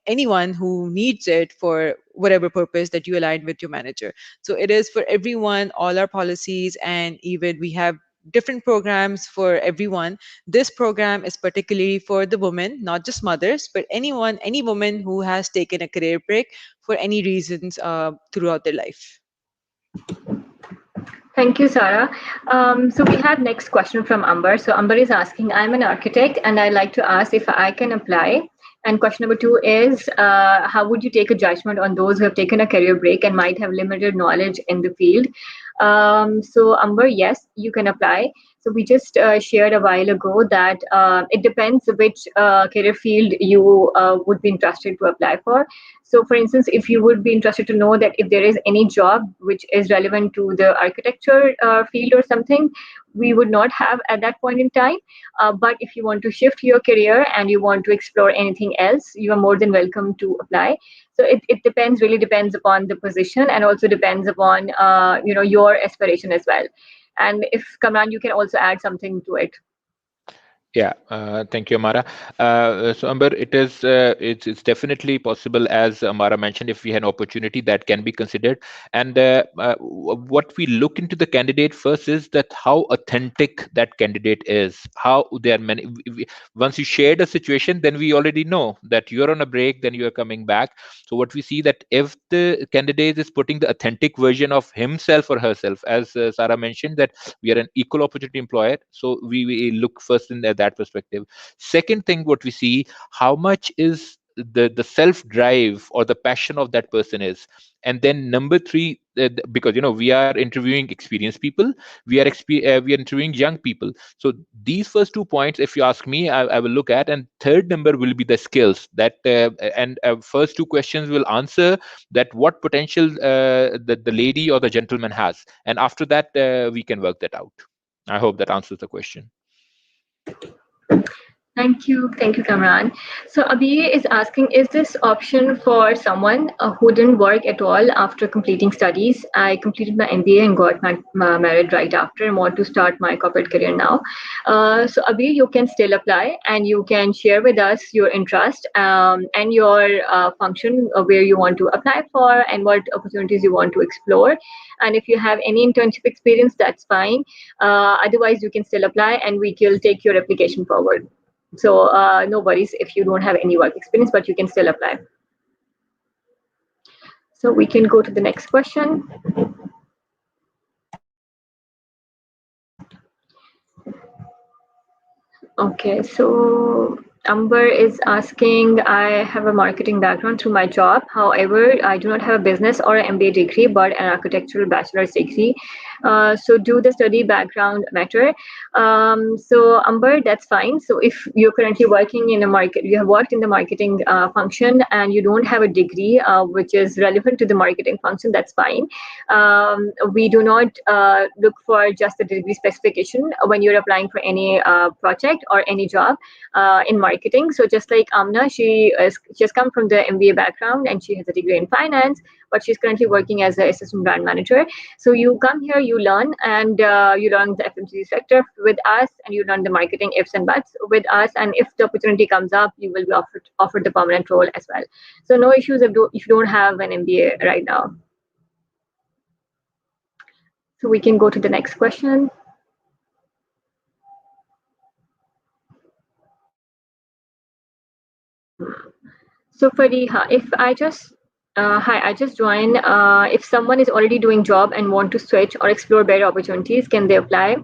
anyone who needs it for whatever purpose that you align with your manager. So it is for everyone, all our policies, and even we have different programs for everyone. This program is particularly for the women, not just mothers, but anyone, any woman who has taken a career break for any reasons throughout their life. Thank you, Sarah. So we have next question from Amber. So Amber is asking, I'm an architect and I'd like to ask if I can apply. And question number two is, how would you take a judgment on those who have taken a career break and might have limited knowledge in the field? So Amber, yes, you can apply. So we just shared a while ago that it depends which career field you would be interested to apply for. So, for instance, if you would be interested to know that if there is any job which is relevant to the architecture field or something, we would not have at that point in time. But if you want to shift your career and you want to explore anything else, you are more than welcome to apply. So it depends, really depends upon the position, and also depends upon your aspiration as well. And if Kamran, you can also add something to it. Yeah, thank you, Amara. So, Amber, it's definitely possible, as Amara mentioned, if we had an opportunity that can be considered. And what we look into the candidate first is that how authentic that candidate is. How there are many. Once you share the situation, then we already know that you're on a break, then you are coming back. So, what we see that if the candidate is putting the authentic version of himself or herself, as Sarah mentioned, that we are an equal opportunity employer, so we look first in that perspective. Second thing, what we see, how much is the self drive or the passion of that person is. And then number three, because we are interviewing experienced people, we are interviewing young people. So these first 2 points, if you ask me, I will look at. And third number will be the skills that and first two questions will answer that what potential the lady or the gentleman has, and after that we can work that out. I hope that answers the question. Thank you, Kamran. So Abhi is asking, is this option for someone who didn't work at all after completing studies? I completed my MBA and got married right after and want to start my corporate career now. So Abhi, you can still apply and you can share with us your interest and your function where you want to apply for and what opportunities you want to explore. And if you have any internship experience, that's fine. Otherwise, you can still apply and we will take your application forward. So no worries if you don't have any work experience, but you can still apply. So we can go to the next question. Okay, so Amber is asking, I have a marketing background through my job. However, I do not have a business or an MBA degree, but an architectural bachelor's degree. So do the study background matter? So Amber, that's fine. So if you're currently working in a market, you have worked in the marketing function and you don't have a degree which is relevant to the marketing function, that's fine. We do not look for just the degree specification when you're applying for any project or any job in marketing. So just like Amna, she has come from the MBA background and she has a degree in finance, but she's currently working as an assistant brand manager. So you come here, you learn, and you learn the FMCG sector with us, and you learn the marketing ifs and buts with us. And if the opportunity comes up, you will be offered the permanent role as well. So no issues if you don't have an MBA right now. So we can go to the next question. So Fariha, if I just Hi, I just joined. If someone is already doing job and want to switch or explore better opportunities, can they apply?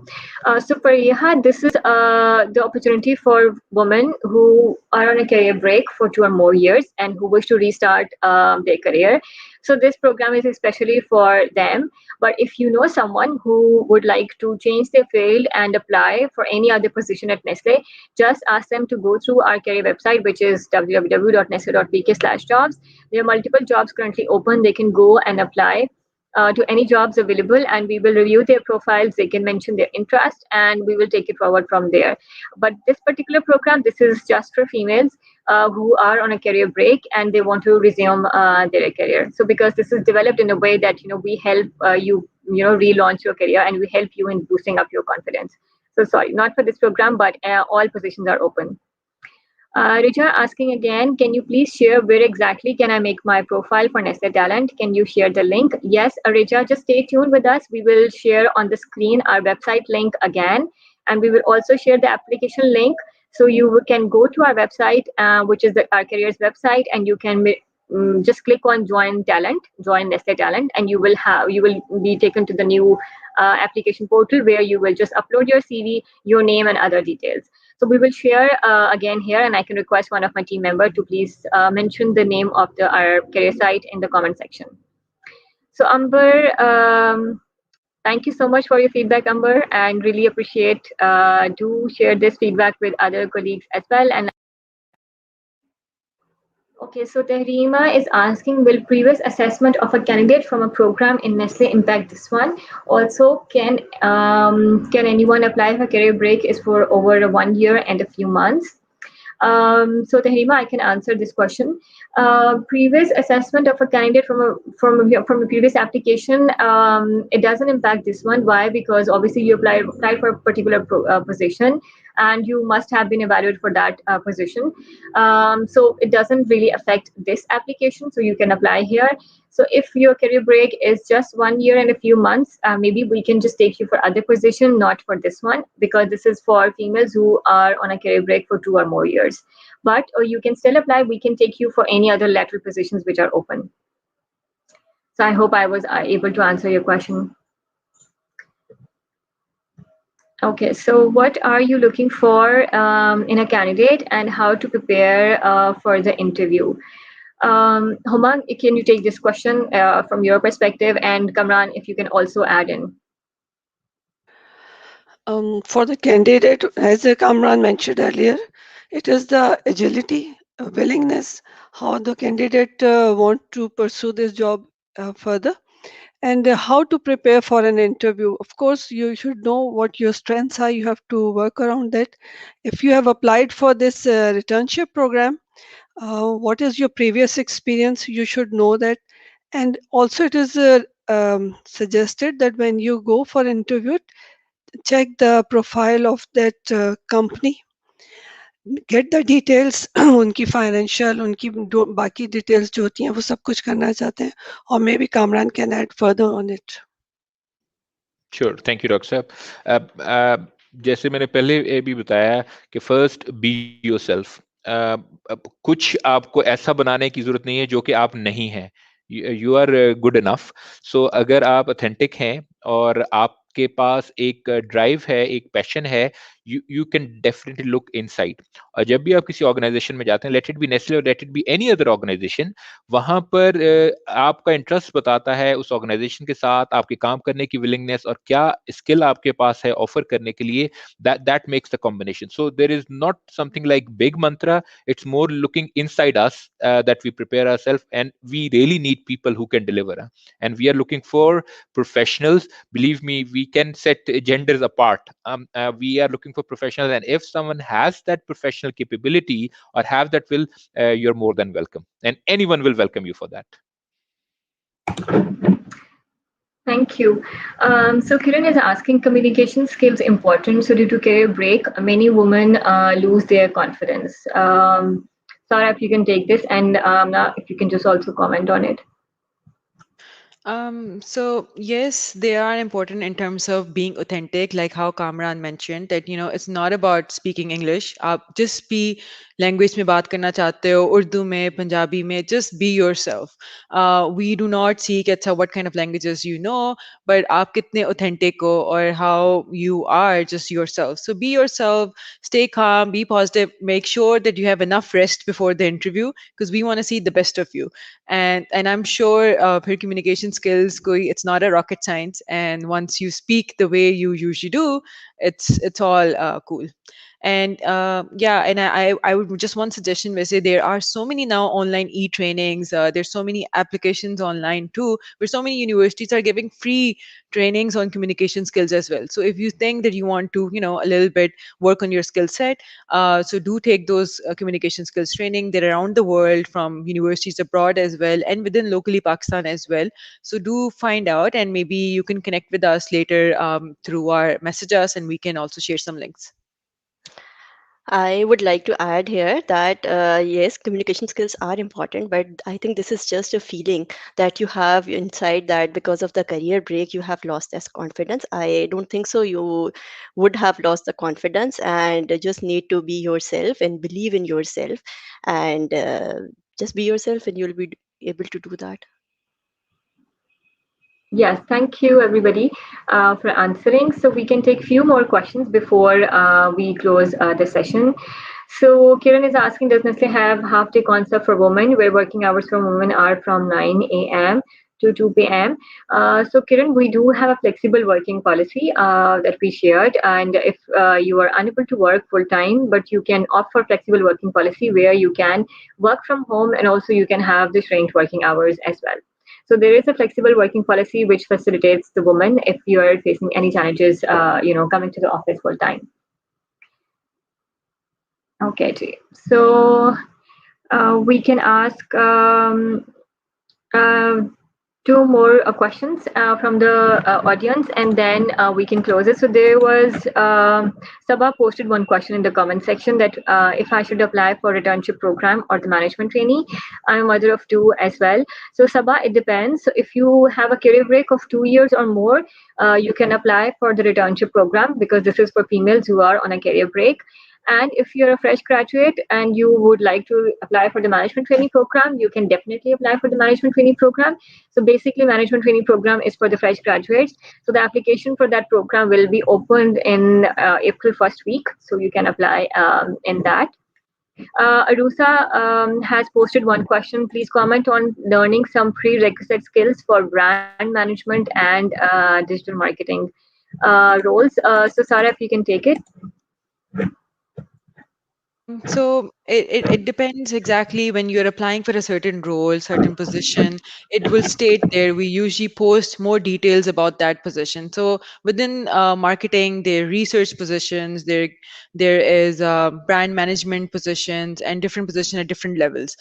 So Fariha, this is the opportunity for women who are on a career break for 2 or more years and who wish to restart their career. So this program is especially for them. But if you know someone who would like to change their field and apply for any other position at Nestle, just ask them to go through our career website, which is www.nestle.pk/jobs. There are multiple jobs currently open. They can go and apply to any jobs available, and we will review their profiles. They can mention their interest, and we will take it forward from there. But this particular program, this is just for females who are on a career break and they want to resume their career. So because this is developed in a way that we help you relaunch your career, and we help you in boosting up your confidence. So sorry, not for this program, but all positions are open. Richa asking again, can you please share where exactly can I make my profile for Nestle Talent? Can you share the link? Yes, Richa, just stay tuned with us. We will share on the screen our website link again, and we will also share the application link. So you can go to our website, which is our careers website, and you can just click on join talent, join Nestle Talent, and you will be taken to the new application portal where you will just upload your CV, your name, and other details. So we will share again here, and I can request one of my team member to please mention the name of our career site in the comment section. So Amber, thank you so much for your feedback, Amber, and really appreciate. Do share this feedback with other colleagues as well. And okay, so Tehrima is asking, will previous assessment of a candidate from a program in Nestle impact this one? Also, can anyone apply if a career break is for over 1 year and a few months? So Tehrima, I can answer this question. Previous assessment of a candidate from a previous application, it doesn't impact this one. Why? Because obviously you applied for a particular position, and you must have been evaluated for that position. So it doesn't really affect this application. So you can apply here. So if your career break is just 1 year and a few months, maybe we can just take you for other position, not for this one, because this is for females who are on a career break for 2 or more years. But you can still apply. We can take you for any other lateral positions which are open. So I hope I was able to answer your question. Okay, so what are you looking for in a candidate, and how to prepare for the interview? Huma, can you take this question from your perspective? And Kamran, if you can also add in. For the candidate, as Kamran mentioned earlier, it is the agility, willingness, how the candidate want to pursue this job further, and how to prepare for an interview. Of course, you should know what your strengths are. You have to work around that. If you have applied for this returnship program, what is your previous experience? You should know that. And also, it is suggested that when you go for interview, check the profile of that company, get the details, उनकी financial उनकी बाकी details जो होती हैं वो सब कुछ करना चाहते हैं, और may be Kamran can add further on it. Sure, thank you doctor साहब. जैसे मैंने पहले भी बताया कि फर्स्ट बी योरसेल्फ. कुछ आपको ऐसा बनाने की जरूरत नहीं है जो कि आप नहीं हैं. You are good enough. So अगर आप ऑथेंटिक हैं और आपके पास एक ड्राइव है, एक पैशन है, you can definitely look inside. और जब भी आप किसी ऑर्गेनाइजेशन में जाते हैं, लेट इट बी नेस्ले और let it be any other organisation, वहां पर आपका इंटरेस्ट बताता है उस ऑर्गेनाइजेशन के साथ, आपके काम करने की विलिंगनेस और क्या स्किल आपके पास है ऑफर करने के लिए. that makes the combination. So there is not something like big mantra. It's more looking inside us, that we prepare ourselves, and we really need people who can deliver. And we are looking for professionals. Believe me, we can set genders apart. We are looking for professionals, and if someone has that professional capability or have that will, you're more than welcome, and anyone will welcome you for that. Thank you. So Kiran is asking, communication skills important. So due to career break, many women lose their confidence. Sarah, if you can take this, and now if you can just also comment on it. So yes, they are important in terms of being authentic, like how Kamran mentioned that, it's not about speaking English. Just be language में बात करना चाहते हो, Urdu में, Punjabi में, just be yourself. We do not seek at what kind of languages you know, but आप कितने authentic हो or how you are just yourself. So be yourself, stay calm, be positive, make sure that you have enough rest before the interview because we want to see the best of you. And I'm sure her communication skills koi, it's not a rocket science, and once you speak the way you usually do, it's all cool. And yeah, and I would just one suggestion where say there are so many now online e-trainings. There's so many applications online too, where so many universities are giving free trainings on communication skills as well. So if you think that you want to, a little bit work on your skill set, so do take those communication skills training. They're around the world from universities abroad as well, and within locally Pakistan as well. So do find out, and maybe you can connect with us later through our message us, and we can also share some links. I would like to add here that yes, communication skills are important, but I think this is just a feeling that you have inside that because of the career break, you have lost this confidence. I don't think so. You would have lost the confidence and just need to be yourself and believe in yourself and just be yourself, and you'll be able to do that. Yes, thank you everybody for answering. So we can take few more questions before we close the session. So Kiran is asking, does Nestle have half day concept for women where working hours for women are from 9 a.m. to 2 p.m.? So Kiran, we do have a flexible working policy that we shared. And if you are unable to work full time, but you can opt for flexible working policy where you can work from home and also you can have the shrinked working hours as well. So there is a flexible working policy which facilitates the woman if you are facing any challenges, coming to the office full time. Okay, Jay. So we can ask uh, two more questions from the audience, and then we can close it. So there was Sabah posted one question in the comment section that if I should apply for returnship program or the management trainee. I'm a mother of two as well. So Sabah, it depends. So if you have a career break of 2 years or more, you can apply for the returnship program because this is for females who are on a career break. And if you're a fresh graduate and you would like to apply for the management training program, you can definitely apply for the management training program. So basically, management training program is for the fresh graduates. So the application for that program will be opened in April first week. So you can apply in that. Arusa has posted one question. Please comment on learning some prerequisite skills for brand management and digital marketing roles. So Sarah, if you can take it. So it depends exactly when you're applying for a certain role, certain position, it will state there. We usually post more details about that position. So within marketing, there are research positions, there is brand management positions and different positions at different levels.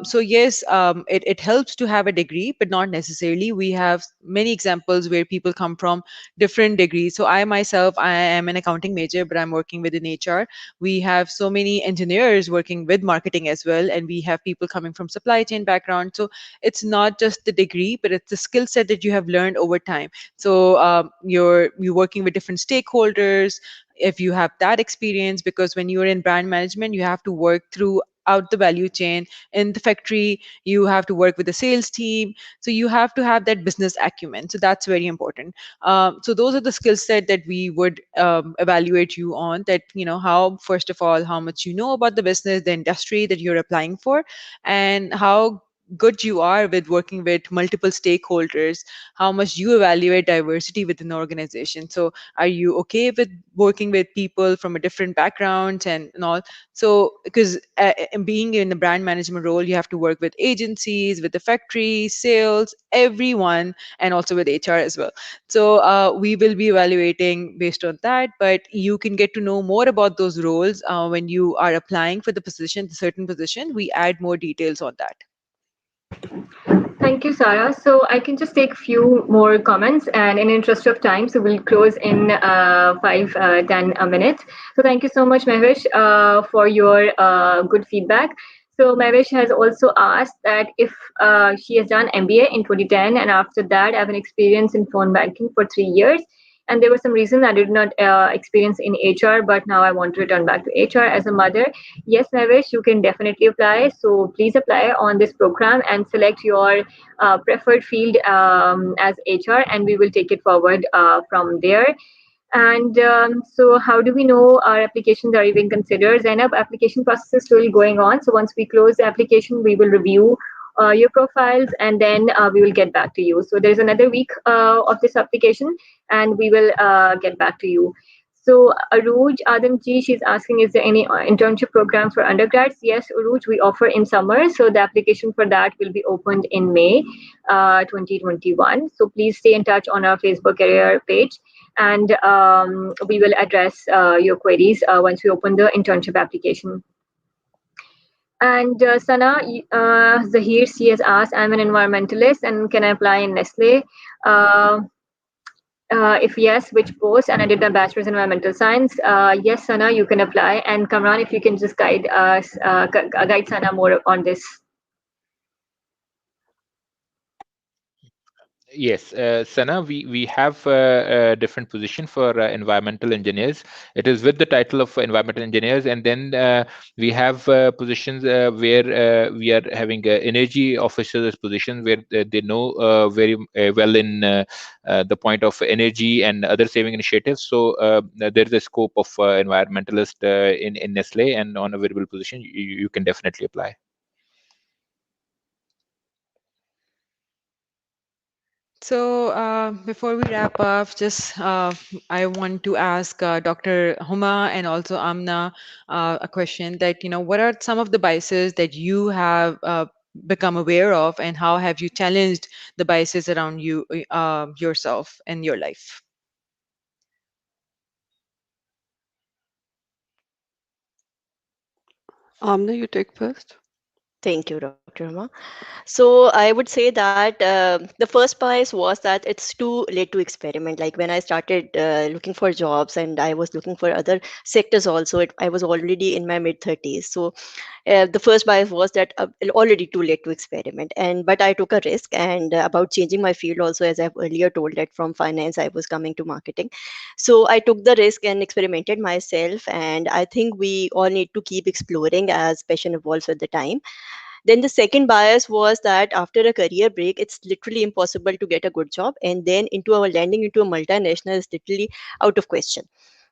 So yes, it helps to have a degree, but not necessarily. We have many examples where people come from different degrees. So I myself, I am an accounting major, but I'm working within HR. We have so many engineers working with marketing as well, and we have people coming from supply chain background. So it's not just the degree, but it's the skill set that you have learned over time. So you're working with different stakeholders if you have that experience, because when you're in brand management, you have to work through out the value chain. In the factory, you have to work with the sales team, so you have to have that business acumen. So that's very important. So those are the skill set that we would evaluate you on, that how, first of all, how much you know about the business, the industry that you're applying for, and how good you are with working with multiple stakeholders, how much you evaluate diversity within the organization. So are you okay with working with people from a different backgrounds and all? So because being in the brand management role, you have to work with agencies, with the factory, sales, everyone, and also with HR as well. So we will be evaluating based on that, but you can get to know more about those roles when you are applying for the position, the certain position. We add more details on that. Thank you, Sarah. So I can just take a few more comments, and in interest of time, so we'll close in 5, 10 minutes. So thank you so much, Mehvish, for your good feedback. So Mavish has also asked that if she has done MBA in 2010, and after that I have an experience in phone banking for 3 years. And there were some reasons I did not experience in HR, but now I want to return back to HR as a mother. Yes, Mavish, you can definitely apply. So please apply on this program and select your preferred field as HR, and we will take it forward from there. And so, how do we know our applications are even considered? Zainab, application process is still going on. So, once we close the application, we will review your profiles, and then we will get back to you. So, there's another week of this application, and we will get back to you. So, Aruj Adamji, she's asking, is there any internship programs for undergrads? Yes, Aruj, we offer in summer. So, the application for that will be opened in May 2021. So, please stay in touch on our Facebook career page, and we will address your queries once we open the internship application. And Sana, Zahir, she has asked, I'm an environmentalist and can I apply in Nestle? Uh, if yes, which post? And I did my bachelor's in environmental science. Yes, Sana, you can apply. And Kamran, if you can just guide us, guide Sana more on this. Yes, Sana, we have a different position for environmental engineers. It is with the title of environmental engineers, and then we have positions where we are having energy officers positions where they know very well in the point of energy and other saving initiatives. So there is a scope of environmentalist in Nestle, and on a variable position, you can definitely apply. So before we wrap up, just I want to ask Dr. Huma and also Amna a question that, what are some of the biases that you have become aware of, and how have you challenged the biases around you yourself and your life? Amna, you take first. Thank you, Dr. Rama. So I would say that the first bias was that it's too late to experiment. Like when I started looking for jobs and I was looking for other sectors also, I was already in my mid 30s. So the first bias was that already too late to experiment. And but I took a risk and about changing my field also, as I've earlier told that from finance I was coming to marketing. So I took the risk and experimented myself. And I think we all need to keep exploring as passion evolves with the time. Then the second bias was that after a career break, it's literally impossible to get a good job, and then into our landing into a multinational is literally out of question.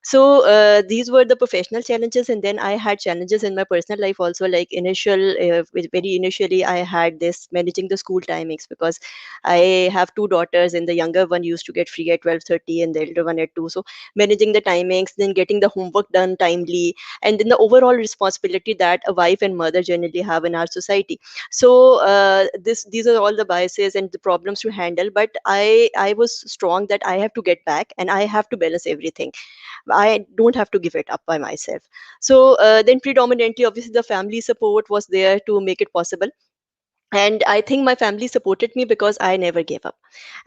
So these were the professional challenges, and then I had challenges in my personal life also. Like very initially, I had this managing the school timings because I have two daughters, and the younger one used to get free at 12:30, and the elder one at 2. So managing the timings, then getting the homework done timely, and then the overall responsibility that a wife and mother generally have in our society. So these are all the biases and the problems to handle, but I was strong that I have to get back and I have to balance everything. I don't have to give it up by myself. So then predominantly obviously the family support was there to make it possible. And I think my family supported me because I never gave up.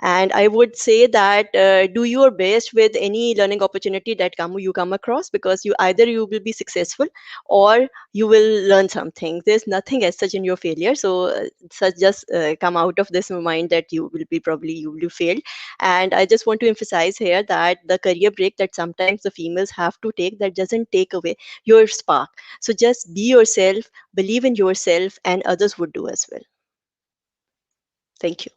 And I would say that do your best with any learning opportunity that you come across, because you will be successful or you will learn something. There's nothing as such in your failure. So such just come out of this mind that you will be failed. And I just want to emphasize here that the career break that sometimes the females have to take, that doesn't take away your spark. So just be yourself, believe in yourself, and others would do as well. Thank you.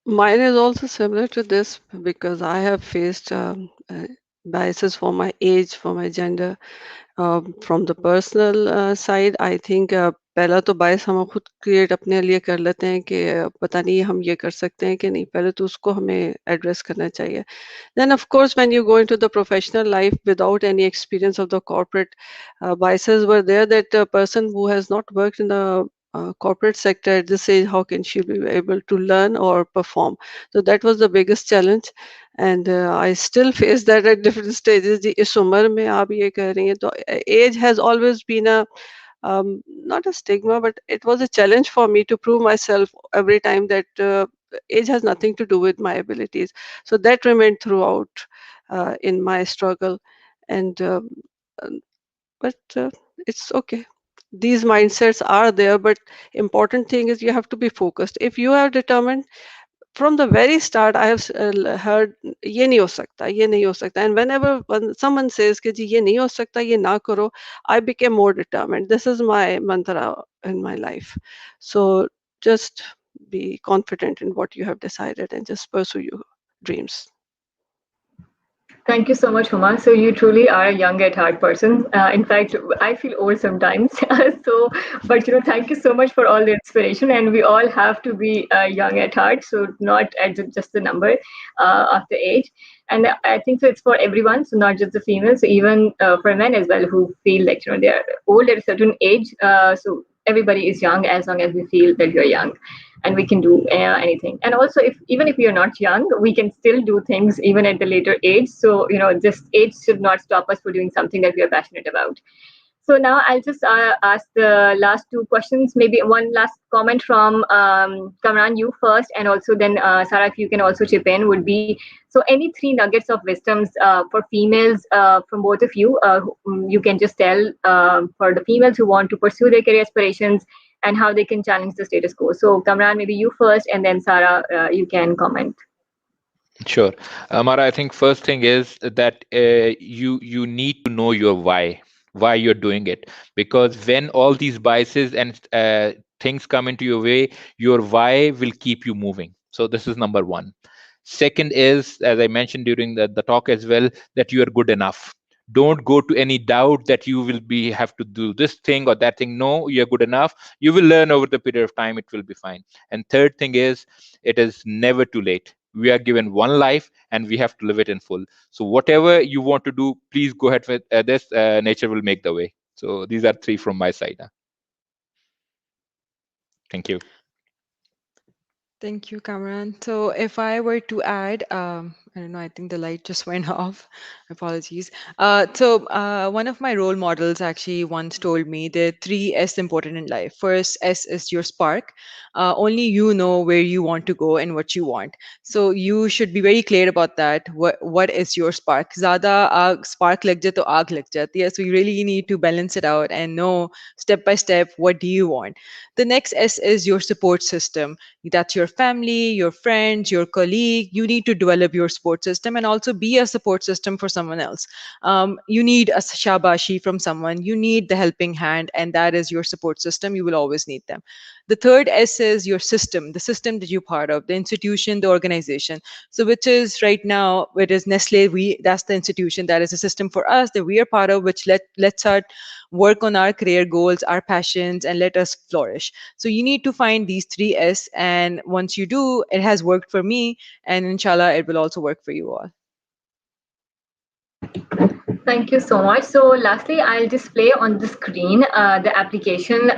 Mine is also similar to this because I have faced biases for my age, for my gender. From the personal side, I think पहला तो बायस हम खुद create अपने लिए कर लेते हैं कि पता नहीं हम ये कर सकते हैं कि नहीं, पहले तो उसको हमें एड्रेस करना चाहिए. Then, of course, when you go into the professional life without any experience of the corporate, biases were there that a person who has not worked in the corporate sector at this age, how can she be able to learn or perform? So that was the biggest challenge. And I still face that at different stages. जी, इस उम्र में आप ये कह रही हैं, तो age has always been a not a stigma, but it was a challenge for me to prove myself every time that age has nothing to do with my abilities. So that remained throughout in my struggle. And but it's okay. These mindsets are there, but important thing is you have to be focused. If you are determined from the very start, I have heard ये नहीं हो सकता, ये नहीं हो सकता, and whenever someone says कि जी ये नहीं हो सकता, ये ना करो, I became more determined. This is my mantra in my life. So just be confident in what you have decided and just pursue your dreams. Thank you so much, Huma. So you truly are a young at heart person. In fact, I feel old sometimes. So, but thank you so much for all the inspiration. And we all have to be young at heart, so not at just the number of the age. And I think so. It's for everyone, so not just the females, so even for men as well, who feel like they are old at a certain age. So everybody is young as long as we feel that we are young and we can do anything. And also, if even if we are not young, we can still do things even at the later age. So this age should not stop us for doing something that we are passionate about. So now I'll just ask the last two questions. Maybe one last comment from Kamran, you first, and also then Sarah, if you can also chip in, would be so any three nuggets of wisdoms for females from both of you. You can just tell for the females who want to pursue their career aspirations and how they can challenge the status quo. So Kamran, maybe you first, and then Sarah, you can comment. Sure. Amara, I think first thing is that you need to know your why you're doing it. Because when all these biases and things come into your way, your why will keep you moving. So this is number one. Second is, as I mentioned during the talk as well, that you are good enough. Don't go to any doubt that you will be have to do this thing or that thing. No, you're good enough. You will learn over the period of time. It will be fine. And third thing is, it is never too late. We are given one life and we have to live it in full. So whatever you want to do, please go ahead with this. Nature will make the way. So these are three from my side. Thank you. Thank you, Cameron. So if I were to add, I don't know, I think the light just went off. Apologies. One of my role models actually once told me the three S important in life. First S is your spark. Only you know where you want to go and what you want. So you should be very clear about that. What is your spark? Zyada aag spark lag jaye to aag lag jati hai. So you really need to balance it out and know step by step what do you want. The next S is your support system. That's your family, your friends, your colleague. You need to develop your support system and also be a support system for someone else. You need a shabashi from someone. You need the helping hand, and that is your support system. You will always need them. The third S is your system, the system that you're part of, the institution, the organization. So, which is right now, it is Nestle. That's the institution, that is a system for us that we are part of, which lets us work on our career goals, our passions, and let us flourish. So you need to find these three S, and once you do, it has worked for me, and inshallah, it will also work for you all. Thank you so much. So, lastly, I'll display on the screen the application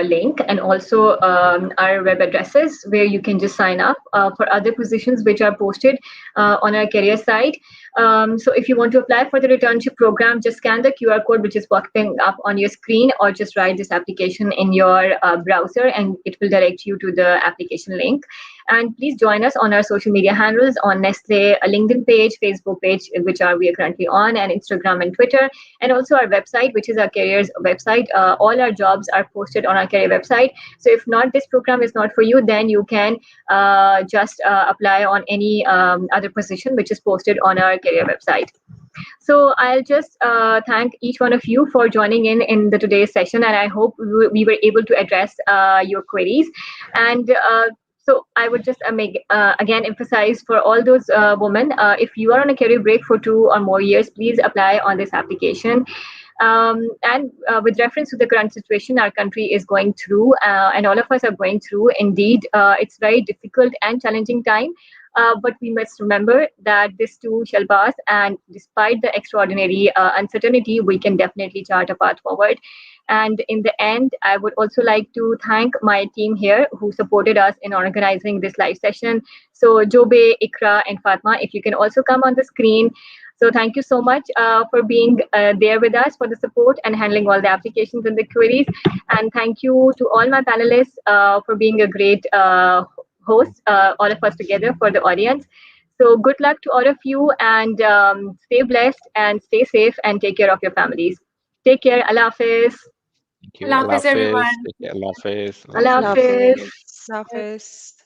link and also our web addresses where you can just sign up for other positions which are posted on our career site. So, if you want to apply for the returnship program, just scan the QR code which is popping up on your screen, or just write this application in your browser and it will direct you to the application link. And please join us on our social media handles on Nestle, a LinkedIn page, Facebook page, which we are currently on, and Instagram and Twitter, and also our website, which is our careers website. All our jobs are posted on our career website. So if not, this program is not for you, then you can just apply on any other position which is posted on our career website. So I'll just thank each one of you for joining in the today's session, and I hope we were able to address your queries. And so I would just make again emphasize for all those women, if you are on a career break for 2 or more years, please apply on this application. And with reference to the current situation our country is going through, and all of us are going through, indeed, it's very difficult and challenging time. But we must remember that this too shall pass, and despite the extraordinary uncertainty, we can definitely chart a path forward. And in the end, I would also like to thank my team here who supported us in organizing this live session. So, Jobe, Ikra, and Fatma, if you can also come on the screen. So, thank you so much for being there with us for the support and handling all the applications and the queries. And thank you to all my panelists for being a great host, all of us together for the audience. So, good luck to all of you, and stay blessed and stay safe and take care of your families. Take care. Allah Hafiz. Thank you. Allah Allah Hafiz, Hafiz. everyone. Take care. Allah Hafiz. Allah Allah Allah Hafiz. Hafiz. Hafiz. Surface.